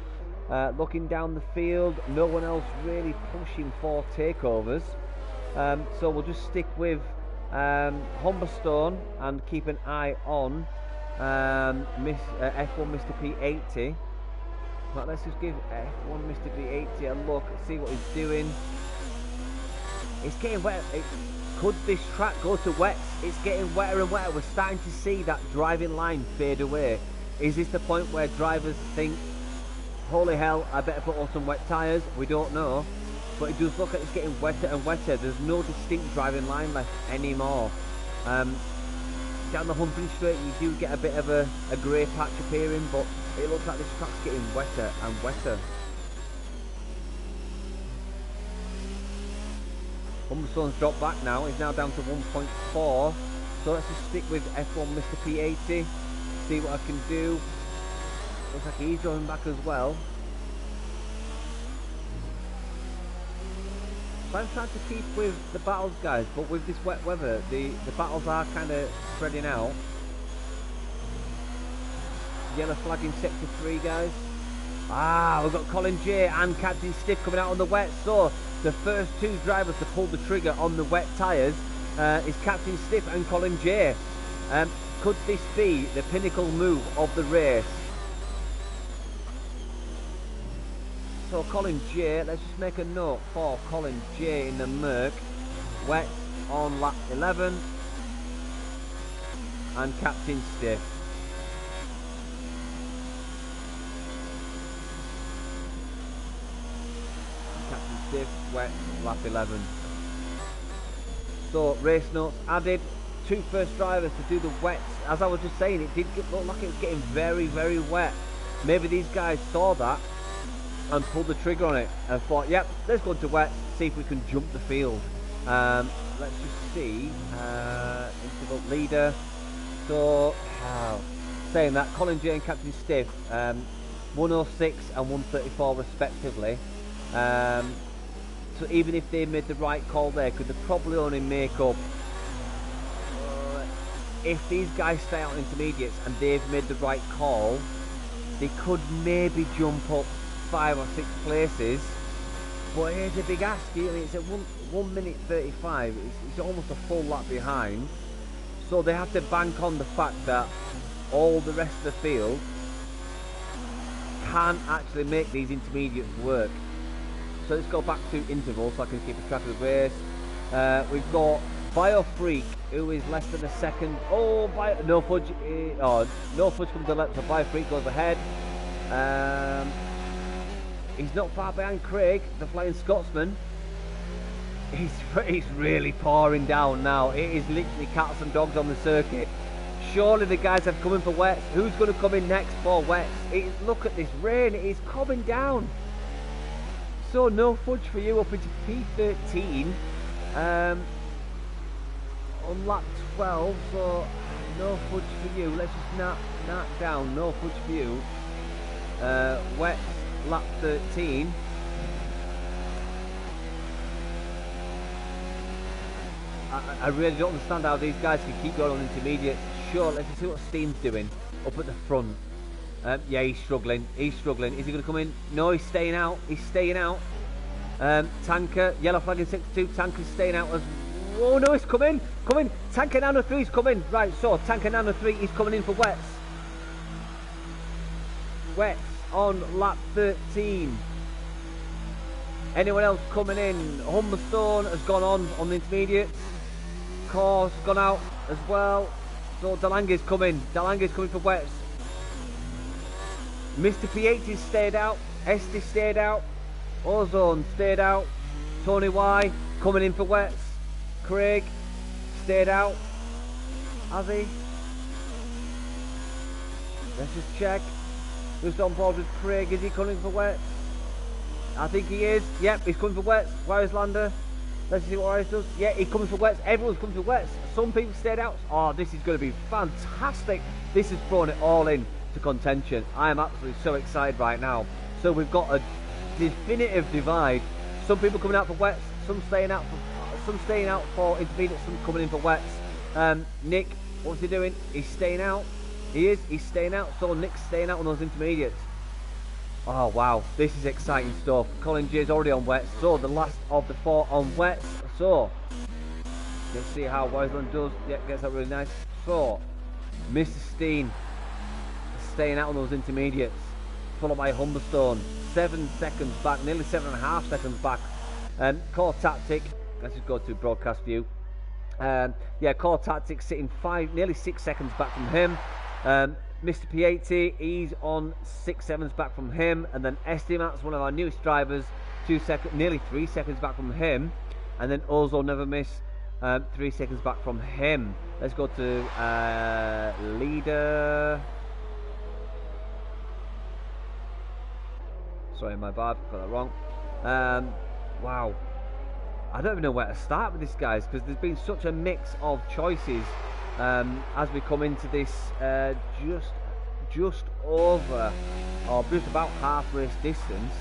Looking down the field, no one else really pushing for takeovers. So we'll just stick with Humberstone and keep an eye on F1 Mr. P80. But let's just give F1 Mr. P80 a look, see what he's doing. It's getting wet. Could this track go to wets? It's getting wetter and wetter. We're starting to see that driving line fade away. Is this the point where drivers think, holy hell, I better put on some wet tyres? We don't know. But it does look like it's getting wetter and wetter. There's no distinct driving line left anymore. Down the Humphrey Straight you do get a bit of a grey patch appearing, but it looks like this track's getting wetter and wetter. Humberstone's dropped back now, he's now down to 1.4. So let's just stick with F1 Mr. P80, see what I can do. Looks like he's going back as well. So I'm trying to keep with the battles, guys, but with this wet weather, the battles are kind of spreading out. Yellow flag in sector 3, guys. We've got Colin J and Captain Stiff coming out on the wet. So the first 2 drivers to pull the trigger on the wet tyres is Captain Stiff and Colin J. Could this be the pinnacle move of the race? So Colin J, let's just make a note for Colin J in the Merc. Wet on lap 11 and Captain Stiff. Captain Stiff, wet, lap 11. So race notes added. 2 first drivers to do the wets. As I was just saying, it did look like it was getting very, very wet. Maybe these guys saw that and pulled the trigger on it and thought, yep, let's go to wet, see if we can jump the field. Let's just see. Interval leader. So, saying that, Colin J and Captain Stiff, 106 and 134 respectively. So even if they made the right call there, could they probably only make up, if these guys stay out in intermediates and they've made the right call, they could maybe jump up 5 or 6 places. But here's a big ask. I mean, it's at 1 minute 35. It's almost a full lap behind. So they have to bank on the fact that all the rest of the field can't actually make these intermediates work. So let's go back to intervals so I can keep a track of the race. We've got Biofreak, who is less than a second. No fudge. No fudge comes to left, so Biofreak goes ahead. He's not far behind Craig, the Flying Scotsman. He's really pouring down now. It is literally cats and dogs on the circuit. Surely the guys have come in for wets. Who's going to come in next for wets? Look at this rain. It is coming down. So no fudge for you up into P13 on lap 12. So no fudge for you. Let's just knock down. No fudge for you. Wets lap 13. I really don't understand how these guys can keep going on intermediate. Sure, let's see what Steen's doing up at the front. Yeah, he's struggling. He's struggling. Is he going to come in? No, he's staying out. He's staying out. Tanker, yellow flag in 62. Tanker's staying out as... Oh, no, he's coming. Coming. Tanker Nano 3's coming. Right, so Tanker Nano 3 is coming in for wets. Wets on lap 13. Anyone else coming in? Humberstone has gone on the intermediates. Core's gone out as well. So Delange's coming. Delange's coming for wets. Mr. P80's stayed out. Esty stayed out. Ozone stayed out. Tony Y coming in for wets. Craig stayed out. Has he? Let's just check. Who's on board with Craig? Is he coming for wets? I think he is. Yep, he's coming for wets. Where's Lander? Let's see what Iris does. Yeah, he's coming for wets. Everyone's coming for wets. Some people stayed out. Oh, this is going to be fantastic. This has thrown it all in to contention. I am absolutely so excited right now. So we've got a definitive divide. Some people coming out for wets. Some staying out for intermediate. Some coming in for wets. Nick, what's he doing? He's staying out. He is. He's staying out. So Nick's staying out on those intermediates. Oh wow, this is exciting stuff. Colin J is already on wets, so the last of the 4 on wets. So let's see how Wiseland does. Yeah, gets that really nice. So Mr. Steen staying out on those intermediates, followed by Humberstone, 7 seconds back, nearly 7.5 seconds back. Core Tactic, let's just go to broadcast view. Yeah, Core Tactic sitting nearly 6 seconds back from him. Mr. P80, he's on 6/7 back from him, and then Estimat's one of our newest drivers, nearly 3 seconds back from him, and then Ozo Never Miss, 3 seconds back from him. Let's go to leader. Sorry, my bad, got that wrong. Wow, I don't even know where to start with this, guys, because there's been such a mix of choices. As we come into this just over or just about half race distance,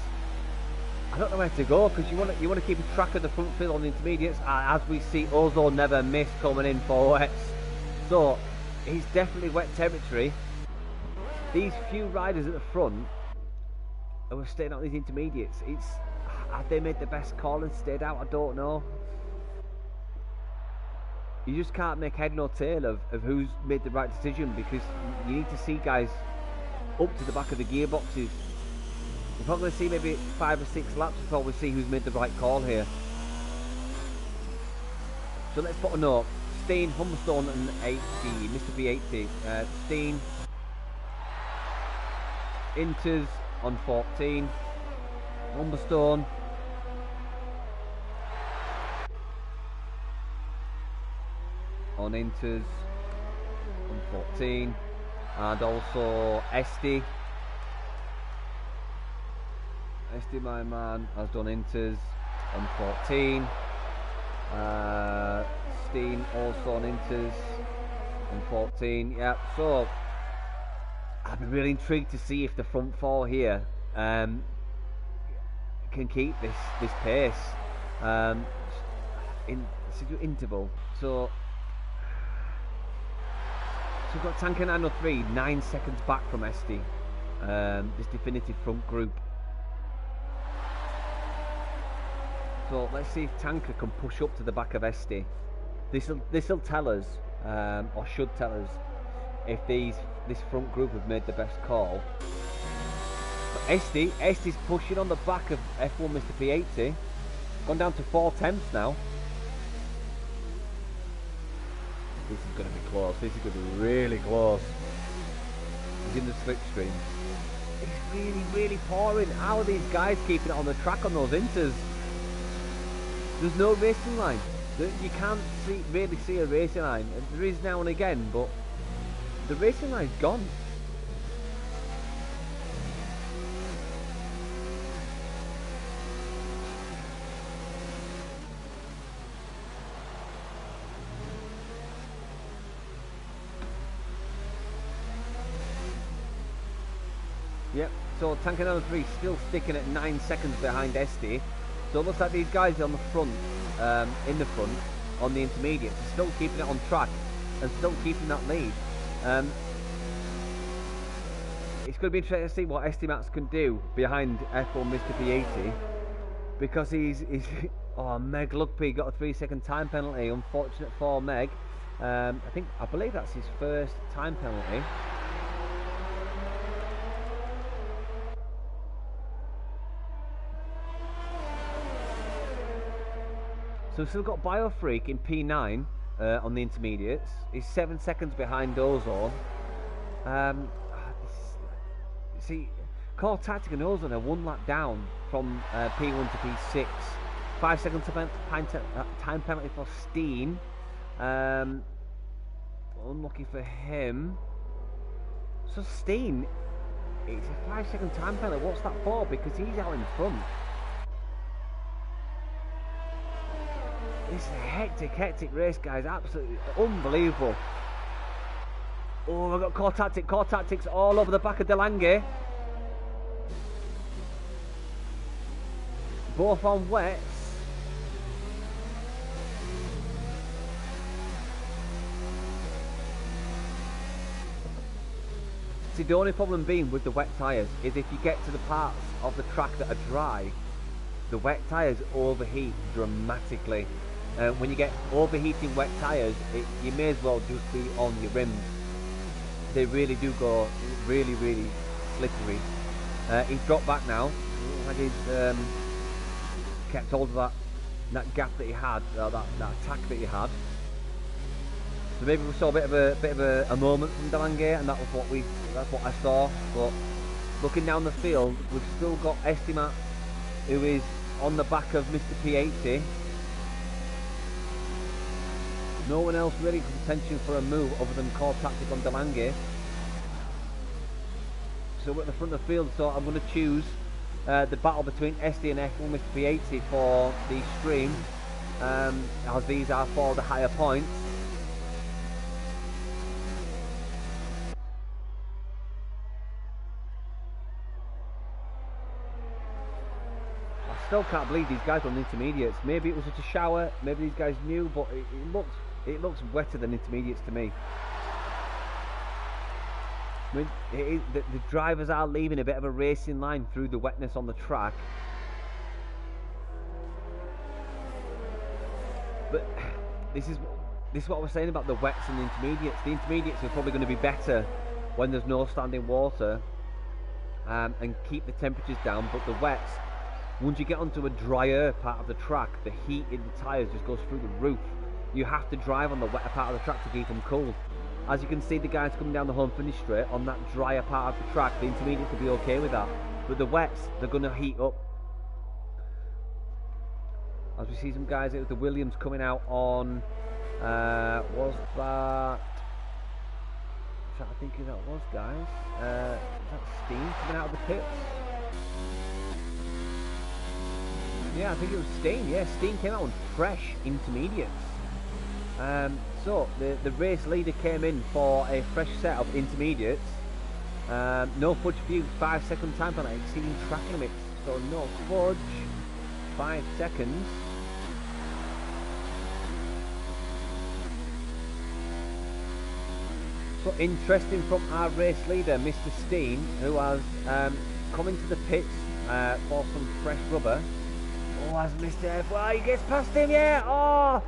I don't know where to go, because you want to keep a track of the front field on the intermediates, as we see Ozo Never Miss coming in for wets. So he's definitely wet territory. These few riders at the front who are staying out these intermediates, have they made the best call and stayed out? I don't know. You just can't make head nor tail of who's made the right decision, because you need to see guys up to the back of the gearboxes. We're probably going to see maybe 5 or 6 laps before we see who's made the right call here. So let's put a note. Steen, Humberstone and 80, Mr. B80. Steen, Inters on 14. Humberstone. On Inters on 14, and also Esty, my man, has done Inters on 14. Steen also on Inters on 14. Yeah, so I'd be really intrigued to see if the front 4 here can keep this pace in interval. So we've got Tanker 903, 9 seconds back from SD, this definitive front group. So let's see if Tanker can push up to the back of SD. This'll tell us, or should tell us, if this front group have made the best call. But SD's pushing on the back of F1 Mr. P80, gone down to 4/10 now. This is going to be close. This is going to be really close. He's in the slipstream. It's really, really pouring. How are these guys keeping it on the track on those inters? There's no racing line. You can't really see a racing line. There is now and again, but the racing line's gone. Yep, so Tanker number 3 still sticking at 9 seconds behind Esti. So it looks like these guys on the front, in the front, on the intermediates, are still keeping it on track and still keeping that lead. It's going to be interesting to see what Estimax can do behind F1 Mr. P80, because he's oh, Meg Lugby got a 3-second time penalty. Unfortunate for Meg. I believe that's his first time penalty. So we've still got Biofreak in P9 on the intermediates. He's 7 seconds behind Ozone. See, Core Tactic and Ozone are 1 lap down from P1 to P6. 5 seconds time penalty for Steen. Unlucky for him. So Steen, it's a 5-second time penalty. What's that for? Because he's out in front. This is a hectic race, guys. Absolutely unbelievable. Oh, I've got Core Tactics all over the back of Delange. Both on wets. See, the only problem being with the wet tyres is if you get to the parts of the track that are dry, the wet tyres overheat dramatically. When you get overheating wet tyres, you may as well just be on your rims. They really do go really slippery. He's dropped back now. Like he's kept hold of that gap that he had, that attack that he had. So maybe we saw a bit of a moment from Delange, and that's what I saw. But looking down the field, we've still got Estimat, who is on the back of Mr. P80. No one else really contention for a move other than Core Tactic on Delange. So we're at the front of the field, so I'm going to choose the battle between SD and F1 Mr. P80 for the stream, as these are for the higher points. I still can't believe these guys on the intermediates. Maybe it was just a shower, maybe these guys knew, but it looks wetter than intermediates to me. I mean, the drivers are leaving a bit of a racing line through the wetness on the track. But this is what I was saying about the wets and the intermediates. The intermediates are probably going to be better when there's no standing water, and keep the temperatures down. But the wets, once you get onto a drier part of the track, the heat in the tyres just goes through the roof. You have to drive on the wetter part of the track to keep them cool. As you can see, the guys coming down the home finish straight on that drier part of the track, the intermediates will be okay with that. But the wets, they're going to heat up. As we see some guys, it was the Williams coming out on, was that, I'm trying to think who that was, guys. Was that Steen coming out of the pits? Yeah, I think it was Steen. Yeah, Steen came out on fresh intermediates. So the race leader came in for a fresh set of intermediates. No fudge for you, 5-second time penalty exceeding track limits. So no fudge, 5 seconds. So interesting from our race leader, Mr. Steen, who has come into the pits for some fresh rubber. Oh, has Mr. F. Well, he gets past him, yeah. Oh,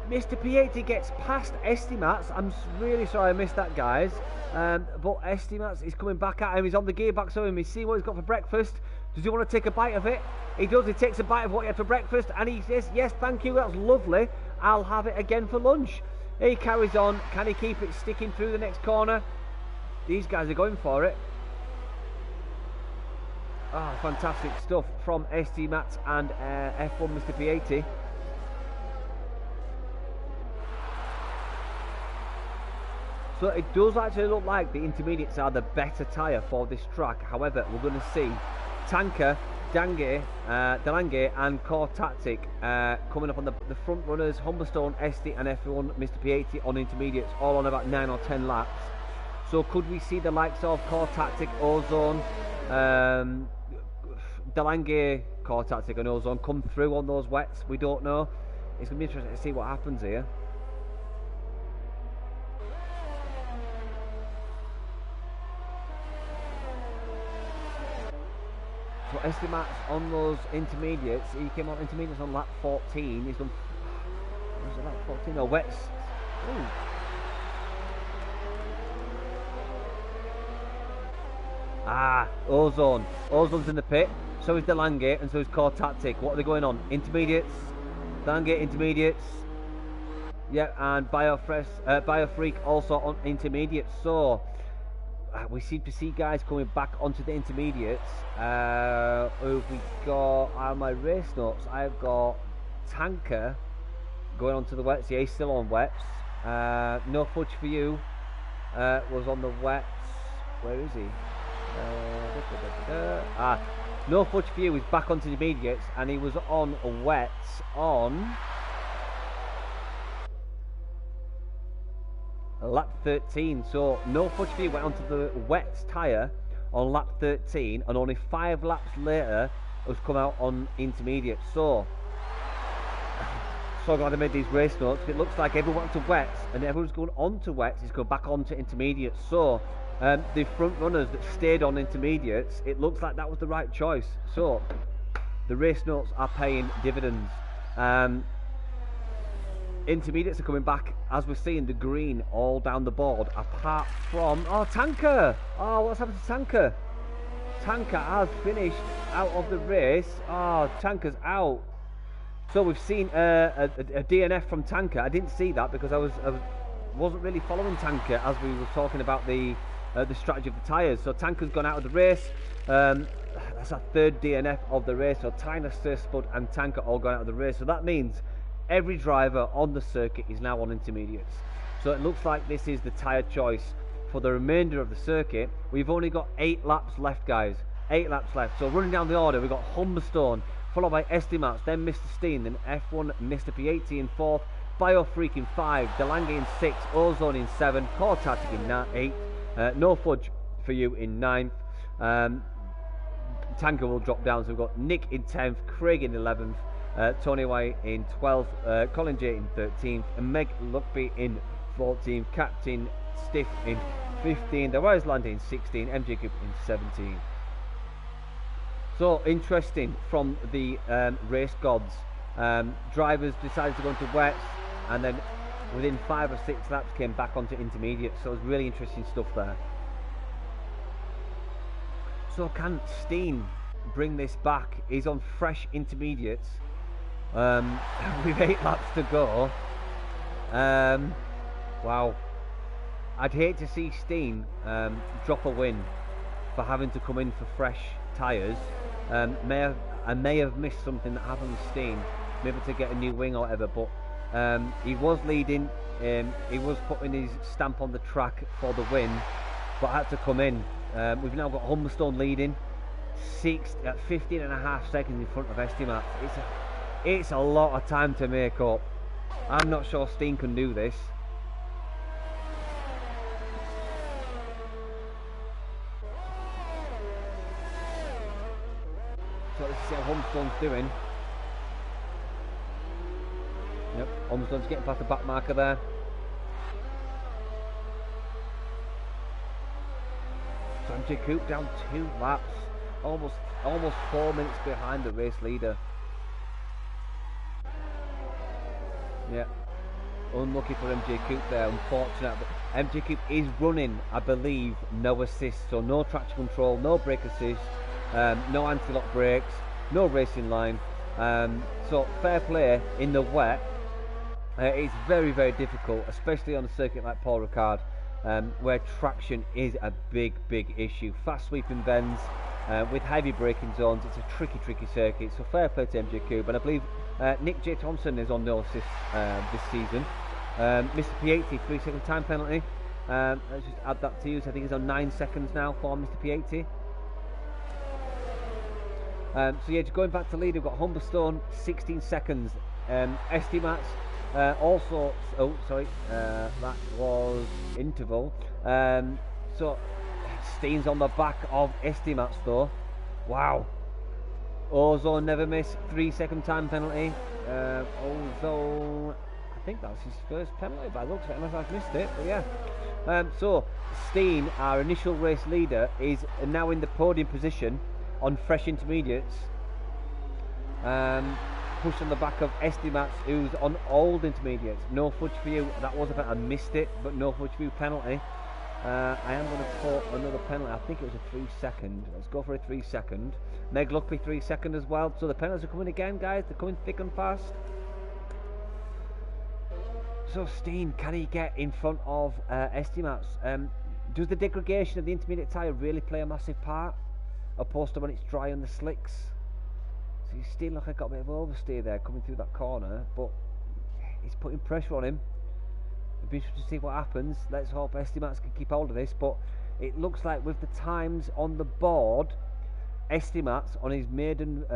Mr. P80 gets past Estimats. I'm really sorry I missed that, guys. But Estimats is coming back at him. He's on the gearbox of him. He's seeing what he's got for breakfast. Does he want to take a bite of it? He does. He takes a bite of what he had for breakfast, and he says, yes, thank you, that's lovely. I'll have it again for lunch. He carries on. Can he keep it sticking through the next corner? These guys are going for it. Ah, fantastic stuff from ST Mats and F1 Mr. P80. So it does actually look like the intermediates are the better tyre for this track. However, we're going to see Tanker, Delange and Core Tactic coming up on the front runners. Humberstone, ST and F1 Mr. P80 on intermediates, all on about 9 or 10 laps. So could we see the likes of Core Tactic, Ozone, Delange, Core Tactic and Ozone come through on those wets? We don't know. It's going to be interesting to see what happens here. So Estimat's on those intermediates. He came on intermediates on lap 14. He's done. Was it lap 14? No, wets. Ooh. Ah, Ozone. Ozone's in the pit. So is Delange and so is Core Tactic. What are they going on? Intermediates. Delange intermediates. Yeah, and Biofreak also on intermediates. So we seem to see guys coming back onto the intermediates. Who have we got on my race notes? I've got Tanker going onto the wets. Yeah, he's still on wets. No Fudge for You was on the wets. Where is he? No Fudge for You is back onto intermediates, and he was on wets on lap 13. So No Fudge for You went onto the wets tyre on lap 13, and only 5 laps later has come out on intermediate. So glad I made these race notes. It looks like everyone went to wets, and everyone's going on to wets is going back onto intermediates. So the front runners that stayed on intermediates, it looks like that was the right choice. So the race notes are paying dividends. Intermediates are coming back, as we're seeing the green all down the board, apart from Tanker. What's happened to Tanker? Tanker has finished out of the race. Tanker's out. So we've seen a DNF from Tanker. I didn't see that because I wasn't really following Tanker as we were talking about the strategy of the tyres. So Tanker's gone out of the race. That's our 3rd DNF of the race. So Tyner, Spud and Tanker all gone out of the race. So that means every driver on the circuit is now on intermediates. So it looks like this is the tyre choice for the remainder of the circuit. We've only got 8 laps left, guys. 8 laps left. So running down the order, we've got Humberstone, followed by Estimats, then Mr. Steen, then F1 Mr. P80 in 4th, Biofreak in 5, Delange in 6, Ozone in 7, Core Tactic in 8, No Fudge for You in 9th. Tanker will drop down, so we've got Nick in 10th, Craig in 11th, Tony White in 12th, Colin J in 13th, and Meg Luckby in 14th, Captain Stiff in 15th, the Wise Land in 16th, MJ Group in 17th. So interesting from the race gods. Drivers decided to go into wets, and then within 5 or 6 laps came back onto intermediates. So it was really interesting stuff there. So can Steen bring this back? He's on fresh intermediates with 8 laps to go. Wow, I'd hate to see Steen drop a win for having to come in for fresh tyres. I may have missed something that happened with Steen, maybe to get a new wing or whatever, but he was leading, he was putting his stamp on the track for the win, but had to come in. We've now got Humberstone leading 15.5 seconds in front of Estimat. It's a lot of time to make up. I'm not sure Steen can do this. So let's see how Humberstone's doing. Yep, Humberstone's getting past the back marker there. So MJ Coop down 2 laps, almost 4 minutes behind the race leader. Yeah, unlucky for MJ Coop there, unfortunate. But MJ Coop is running, I believe, no assist, so no traction control, no brake assist, no anti-lock brakes, no racing line. So fair play in the wet. It's very, very difficult, especially on a circuit like Paul Ricard. where traction is a big issue. Fast sweeping bends with heavy braking zones. It's a tricky circuit. So fair play to MJ Cube, and I believe Nick J. Thompson is on no assist this season. Mr. P80, 3-second time penalty. Let's just add that to you. So I think he's on 9 seconds now for Mr. P80. So yeah, just going back to lead, we've got Humberstone 16 seconds. Estimats also. Oh, sorry, that was interval. So Steen's on the back of Estimats though. Wow. Ozone never miss, 3-second time penalty. Ozone, I think that's his first penalty by the looks of it, unless I've missed it. But yeah. So Steen, our initial race leader, is now in the podium position on fresh intermediates, pushed on the back of Estimats, who's on old intermediates. No fudge for you. That was a penalty. I missed it, but no fudge for you penalty. I am going to call another penalty. I think it was a 3-second. Let's go for a 3-second. Meg Luckby 3-second as well. So the penalties are coming again, guys. They're coming thick and fast. So Steen, can he get in front of Estimats? Does the degradation of the intermediate tyre really play a massive part, opposed to when it's dry on the slicks? So he's still like I got a bit of oversteer there coming through that corner, but he's putting pressure on him. It'll be interesting to see what happens. Let's hope Estimats can keep hold of this, but it looks like with the times on the board, Estimats on his maiden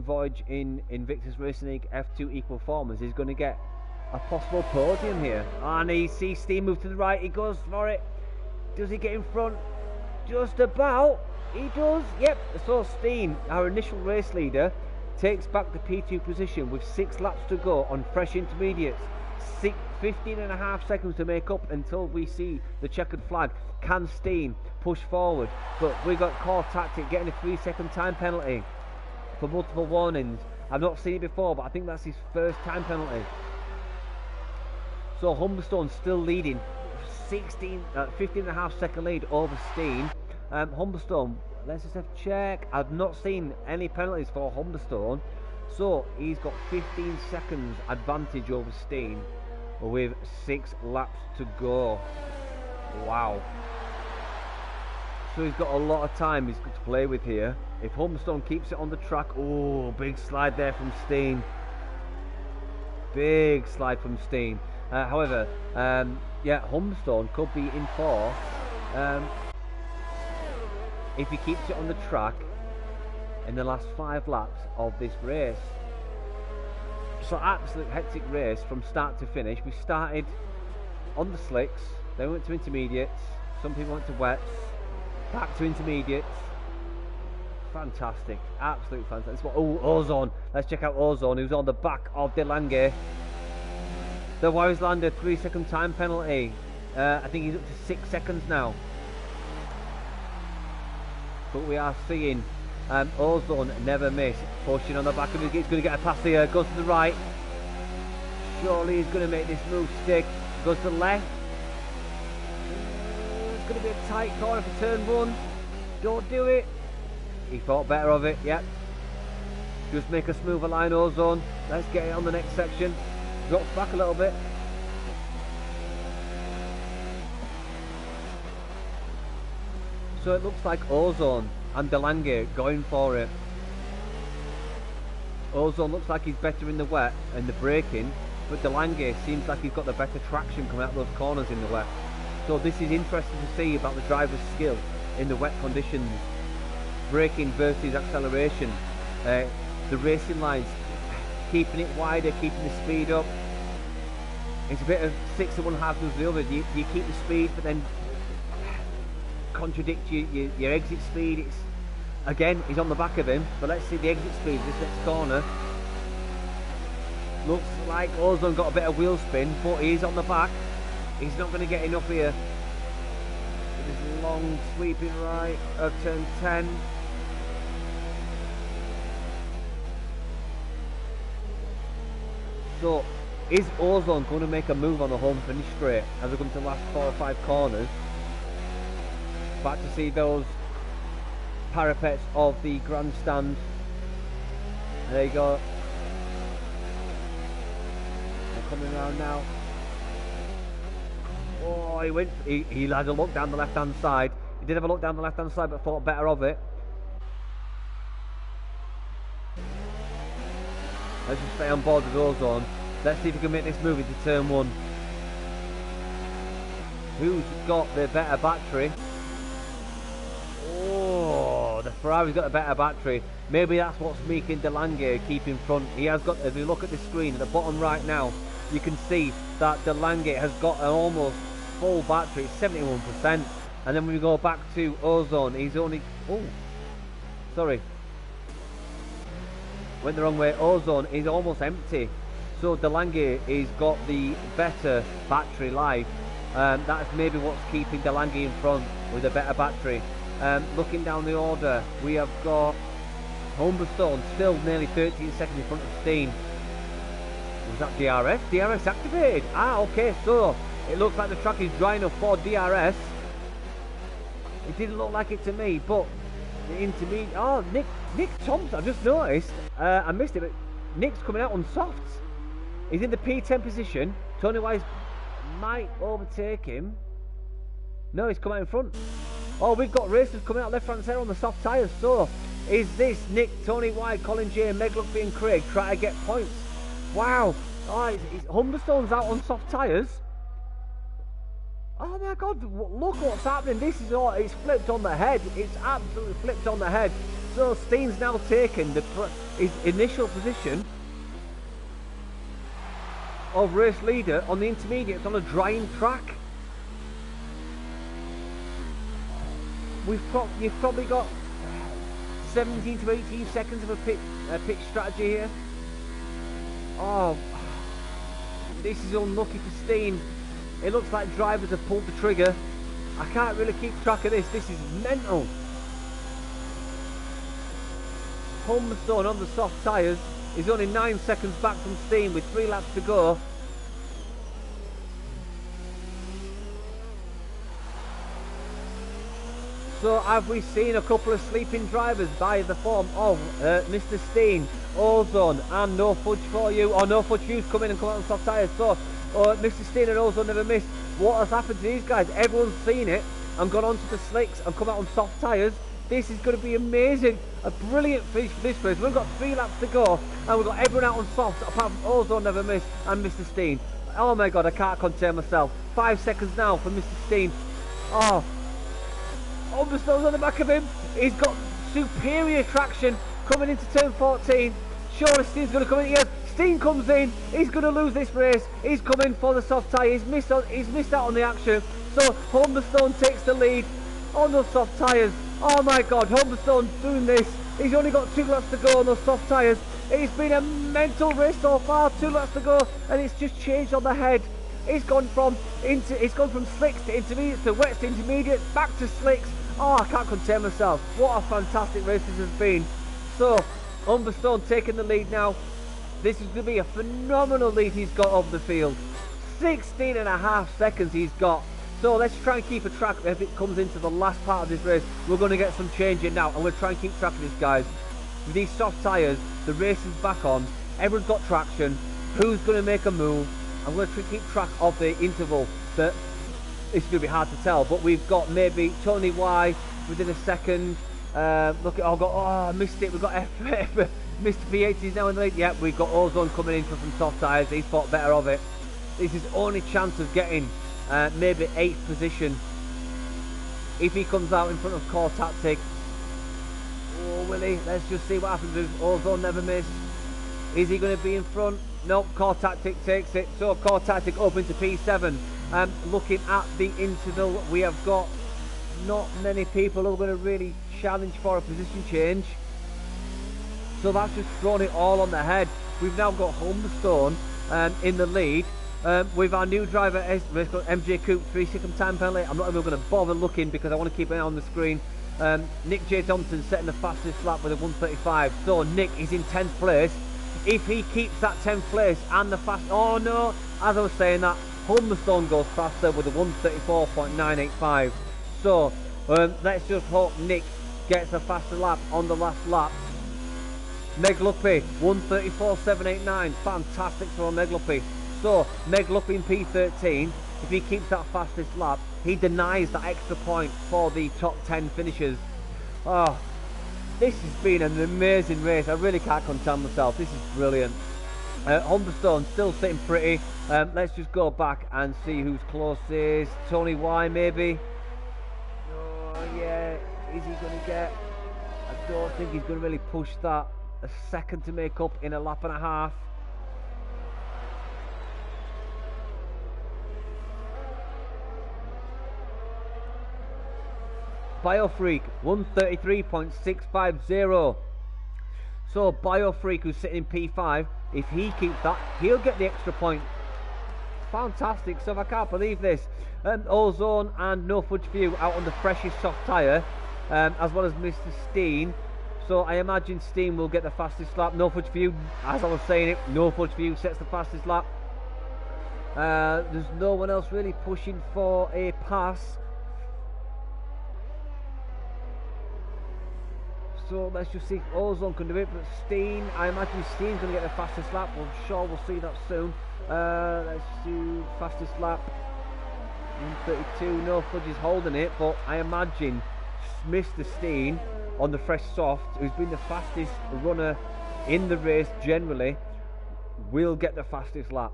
voyage in Invictus Racing League F2 Equal Performance is going to get a possible podium here. And he sees Steen move to the right, he goes for it. Does he get in front? Just about. He does, yep. So Steen, our initial race leader, takes back the P2 position with 6 laps to go on fresh intermediates. 15.5 seconds to make up until we see the checkered flag. Can Steen push forward? But we got core tactic getting a 3-second time penalty for multiple warnings. I've not seen it before, but I think that's his first time penalty. So Humberstone's still leading, 15.5 second lead over Steen. Humberstone, let's just have a check. I've not seen any penalties for Humberstone, so he's got 15 seconds advantage over Steen with 6 laps to go. Wow. So he's got a lot of time he's got to play with here. If Humberstone keeps it on the track, oh, big slide there from Steen. Big slide from Steen. However, yeah, Humberstone could be in for if he keeps it on the track in the last 5 laps of this race. So absolute hectic race from start to finish. We started on the slicks, then we went to intermediates, some people went to wets, back to intermediates. Fantastic, absolutely fantastic. Oh, Ozone, let's check out Ozone, who's on the back of DeLange. The Wowslander 3-second time penalty. I think he's up to 6 seconds now. But we are seeing Ozone never miss, pushing on the back of his. He's going to get a pass here, goes to the right. Surely he's going to make this move stick. Goes to the left. It's going to be a tight corner for turn 1. Don't do it. He thought better of it, yep. Just make a smoother line, Ozone. Let's get it on the next section. Drops back a little bit. So it looks like Ozone and DeLange going for it. Ozone looks like he's better in the wet and the braking, but DeLange seems like he's got the better traction coming out of those corners in the wet. So this is interesting to see about the driver's skill in the wet conditions. Braking versus acceleration. The racing lines, keeping it wider, keeping the speed up. It's a bit of 6 of one, half does the other. You keep the speed, but then contradict your exit speed. It's again, he's on the back of him, but let's see the exit speed this next corner. Looks like Ozone got a bit of wheel spin, but he's on the back. He's not going to get enough here. With his long sweeping right of turn 10. So is Ozone going to make a move on the home finish straight as we come to the last 4 or 5 corners? Back to see those parapets of the grandstand. There you go. They're coming around now. Oh, he had a look down the left-hand side. He did have a look down the left-hand side, but thought better of it. Let's just stay on board with Ozone. Let's see if we can make this move into turn 1. Who's got the better battery? Oh, the Ferrari's got a better battery. Maybe that's what's making Delange keep in front. He has got, if you look at the screen at the bottom right now, you can see that Delange has got an almost full battery, 71%. And then when we go back to Ozone, he's only, oh, sorry, went the wrong way. Ozone is almost empty. So Delange has got the better battery life. That's maybe what's keeping Delange in front with a better battery. Looking down the order, we have got Humberstone still nearly 13 seconds in front of Steen. Was that DRS? DRS activated. Ah, okay, so it looks like the track is dry enough for DRS. It didn't look like it to me, but the intermediate. Oh, Nick Thompson, I just noticed. I missed it, but Nick's coming out on softs. He's in the P10 position. Tony Wise might overtake him. No, he's come out in front. Oh, we've got racers coming out left-hand side on the soft tyres. So, is this Nick, Tony White, Colin J, Meg Luckby and Craig trying to get points? Wow. Oh, Humberstone's out on soft tyres. Oh my God, look what's happening. This is all, it's flipped on the head. It's absolutely flipped on the head. So, Steen's now taken his initial position of race leader on the intermediates on a drying track. You've probably got 17 to 18 seconds of a pitch strategy here. Oh, this is unlucky for Steen. It looks like drivers have pulled the trigger. I can't really keep track of this. This is mental. Humberstone on the soft tyres is only 9 seconds back from Steen with 3 laps to go. So have we seen a couple of sleeping drivers by the form of Mr. Steen, Ozone and No Fudge for You, or No Fudge You's come in and come out on soft tyres. So Mr. Steen and Ozone never missed. What has happened to these guys? Everyone's seen it and gone onto the slicks and come out on soft tyres. This is going to be amazing. A brilliant finish for this race. We've got 3 laps to go and we've got everyone out on softs apart from Ozone never missed and Mr. Steen. Oh my God, I can't contain myself. 5 seconds now for Mr. Steen. Oh, Humberstone's on the back of him. He's got superior traction coming into turn 14. Surely Steen's going to come in. Yes, Steen comes in. He's going to lose this race. He's coming for the soft tyre. He's missed out on the action. So Humberstone takes the lead on those soft tyres. Oh my God, Humberstone's doing this. He's only got 2 laps to go on those soft tyres. It's been a mental race so far. 2 laps to go, and it's just changed on the head. It's gone from slicks to intermediates to wets to intermediates, back to slicks. Oh, I can't contain myself. What a fantastic race this has been. So, Humberstone taking the lead now. This is going to be a phenomenal lead he's got over the field. 16.5 seconds he's got. So let's try and keep a track if it comes into the last part of this race. We're going to get some change in now, and we'll try and keep track of this, guys. With these soft tyres, the race is back on. Everyone's got traction. Who's going to make a move? I'm going to keep track of the interval. But it's going to be hard to tell, but we've got maybe Tony Y within a second. Look at, I missed it. We've got Mr. P8 is now in the lead. Yep, we've got Ozone coming in for some soft tyres. He's thought better of it. This is only chance of getting maybe 8th position if he comes out in front of Core Tactic. Oh, will he? Let's just see what happens with Ozone never missed. Is he going to be in front? Nope, Core Tactic takes it. So Core Tactic open to P7. Looking at the interval, we have got not many people who are going to really challenge for a position change. So that's just thrown it all on the head. We've now got Humberstone in the lead. With our new driver, MJ Coop, 3-second time penalty. I'm not even going to bother looking because I want to keep an eye on the screen. Nick J. Thompson setting the fastest lap with a 1:35. So Nick is in 10th place. If he keeps that 10th place and the fast... Oh no, as I was saying that, Humberstone goes faster with a 1:34.985. So let's just hope Nick gets a faster lap on the last lap. Meg Luckby, 1:34.789. Fantastic for Meg Luckby. So Meg Luckby in P13. if he keeps that fastest lap, he denies that extra point for the top 10 finishers. Oh, this has been an amazing race. I really can't contain myself. This is brilliant. Humberstone still sitting pretty. Let's just go back and see who's closest. Tony Y maybe. Oh yeah, is he going to get... I don't think he's going to really push that. A second to make up in a lap and a half. Biofreak 133.650. So Biofreak, who's sitting in P5, if he keeps that, he'll get the extra point. Fantastic stuff. I can't believe this. Ozone and No Fudge for You out on the freshest soft tyre, as well as Mr. Steen. So I imagine Steen will get the fastest lap. No Fudge for You, as I was saying it, No Fudge for You sets the fastest lap. There's no one else really pushing for a pass. So let's just see if Ozone can do it, but Steen, I imagine Steen's going to get the fastest lap. I'm sure we'll see that soon. Let's do fastest lap. 132, No Fudge is holding it, but I imagine Mr. Steen on the fresh soft, who's been the fastest runner in the race generally, will get the fastest lap.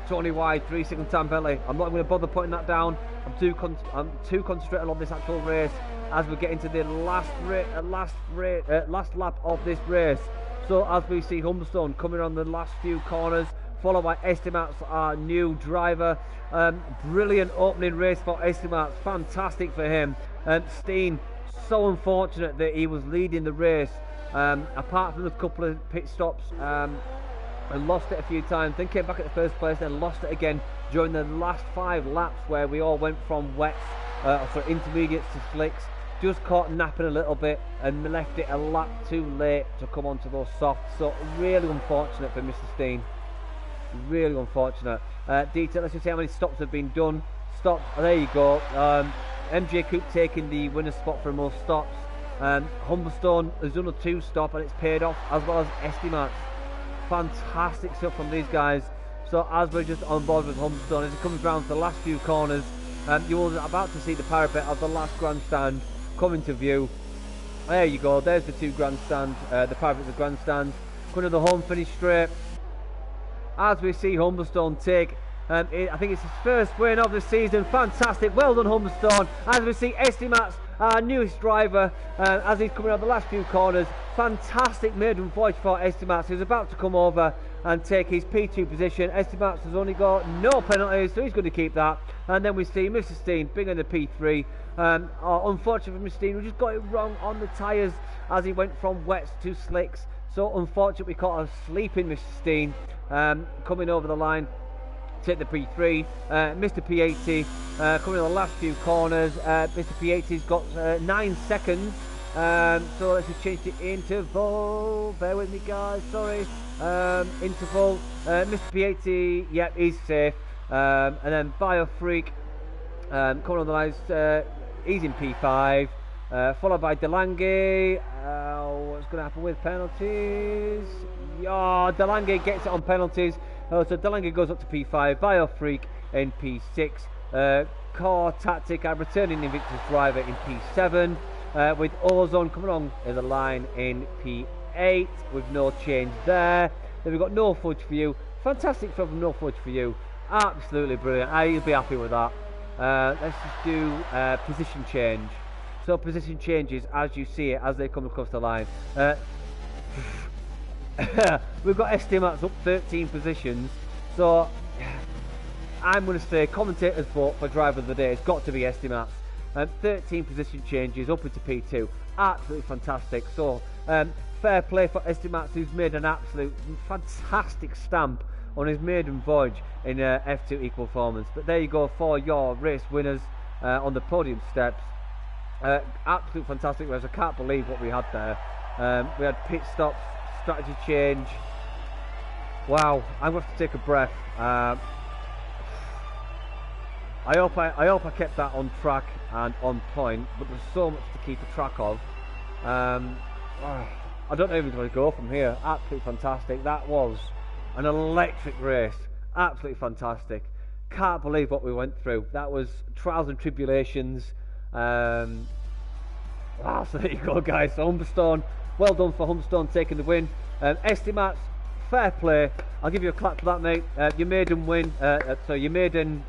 Tony White, 3-second time penalty. I'm not going to bother putting that down. I'm too concentrated on this actual race as we get into the last lap of this race. So as we see Humberstone coming on the last few corners, followed by Estimats, our new driver. Brilliant opening race for Estimats. Fantastic for him. Steen, so unfortunate that he was leading the race. Apart from a couple of pit stops. And lost it a few times, then came back at the first place, then lost it again during the last 5 laps where we all went from wets, intermediates to slicks. Just caught napping a little bit and left it a lap too late to come onto those softs. So really unfortunate for Mr. Steen. Really unfortunate. Detail, let's just see how many stops have been done. Stops, there you go. MJ Coop taking the winner's spot for most stops. Humberstone has done a 2-stop and it's paid off, as well as Estimats. Fantastic stuff from these guys. So as we're just on board with Humberstone, as it comes round to the last few corners, you're about to see the parapet of the last grandstand coming to view. There you go, there's the 2 grandstands, the parapet of the grandstand. Going to the home finish straight. As we see Humberstone take, I think it's his first win of the season. Fantastic, well done Humberstone. As we see Estimats, our newest driver, as he's coming on the last few corners. Fantastic maiden voyage for Estimats, who's about to come over and take his P2 position. Estimats has only got no penalties, so he's going to keep that. And then we see Mr. Steen being in the P3. Unfortunately for Mr. Steen, we just got it wrong on the tyres as he went from wets to slicks. So unfortunately, we caught a sleeping Mr. Steen coming over the line. Take the P3, Mr. P80 coming on the last few corners. Mr. P80's got 9 seconds, so let's just change the interval. Bear with me, guys. Sorry. Interval. Mr. P80, yep, he's safe. And then Biofreak coming on the lines. He's in P5, followed by Delange. What's going to happen with penalties? Yeah, Delange gets it on penalties. So Delange goes up to P5, Biofreak in P6, Core Tactic, our returning Invictus driver in P7, with Ozone coming on the line in P8 with no change there. Then we've got No Fudge for You. Fantastic from No Fudge for You. Absolutely brilliant. I'll be happy with that. Let's just do position change. So position changes as you see it, as they come across the line. We've got Estimats up 13 positions, so I'm going to say commentator's vote for driver of the day. It's got to be Estimats. 13 position changes up into P2, absolutely fantastic. So fair play for Estimats, who's made an absolute fantastic stamp on his maiden voyage in F2 equal performance. But there you go for your race winners on the podium steps. Absolute fantastic race. I can't believe what we had there. We had pit stops, strategy change. Wow, I'm going to have to take a breath. I hope I kept that on track and on point, but there's so much to keep a track of. I don't know even where to go from here. Absolutely fantastic. That was An electric race. Absolutely fantastic. Can't believe what we went through. That was trials and tribulations. Wow, so there you go, guys. So Humberstone, well done for Humberstone taking the win. Estimates, fair play. I'll give you a clap for that, mate. Your maiden win, your maiden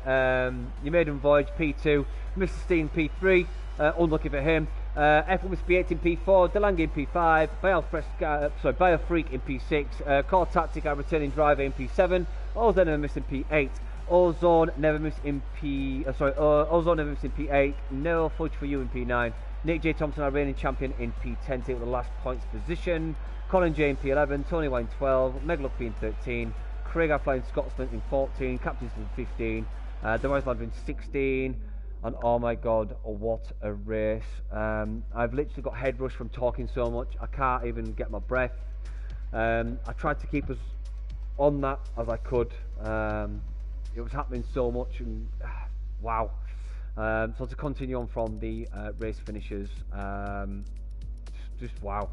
voyage P2, Mr. Steen P3, unlucky for him. F1 Mr. P8 in P4, Delange in P5, Biofreak in P6, Core Tactic, our returning driver in P7, Ozone never missed in P8, Ozone never missed in P8, no fudge for you in P9. Nick J. Thompson, our reigning champion, in P10, take the last points position. Colin J in P11, Tony Wine 12, Meg Luck in 13, Craig our flying Scotsman in 14, Captain's in 15, Device Lad in 16, and oh my god, what a race. I've literally got head rush from talking so much, I can't even get my breath. I tried to keep us on that as I could. It was happening so much, and wow. So to continue on from the race finishes, just wow.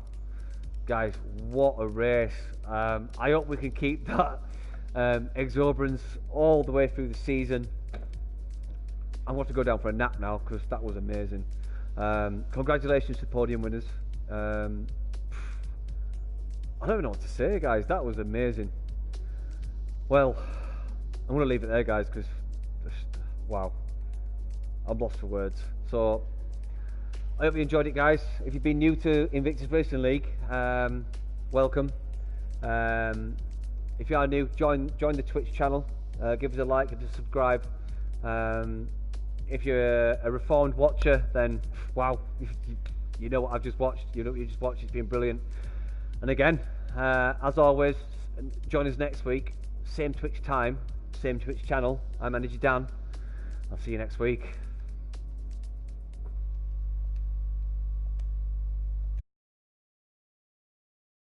Guys, what a race. I hope we can keep that exuberance all the way through the season. I want to go down for a nap now because that was amazing. Congratulations to podium winners. I don't even know what to say, guys. That was amazing. Well, I'm going to leave it there, guys, because wow, I'm lost for words. So I hope you enjoyed it, guys. If you've been new to Invictus Racing League, welcome. If you are new, join the Twitch channel. Give us a like, give us a subscribe. If you're a reformed watcher, then wow, you know what I've just watched. You know what you just watched. It's been brilliant. And again, as always, join us next week. Same Twitch time, same Twitch channel. I'm Manager Dan. I'll see you next week.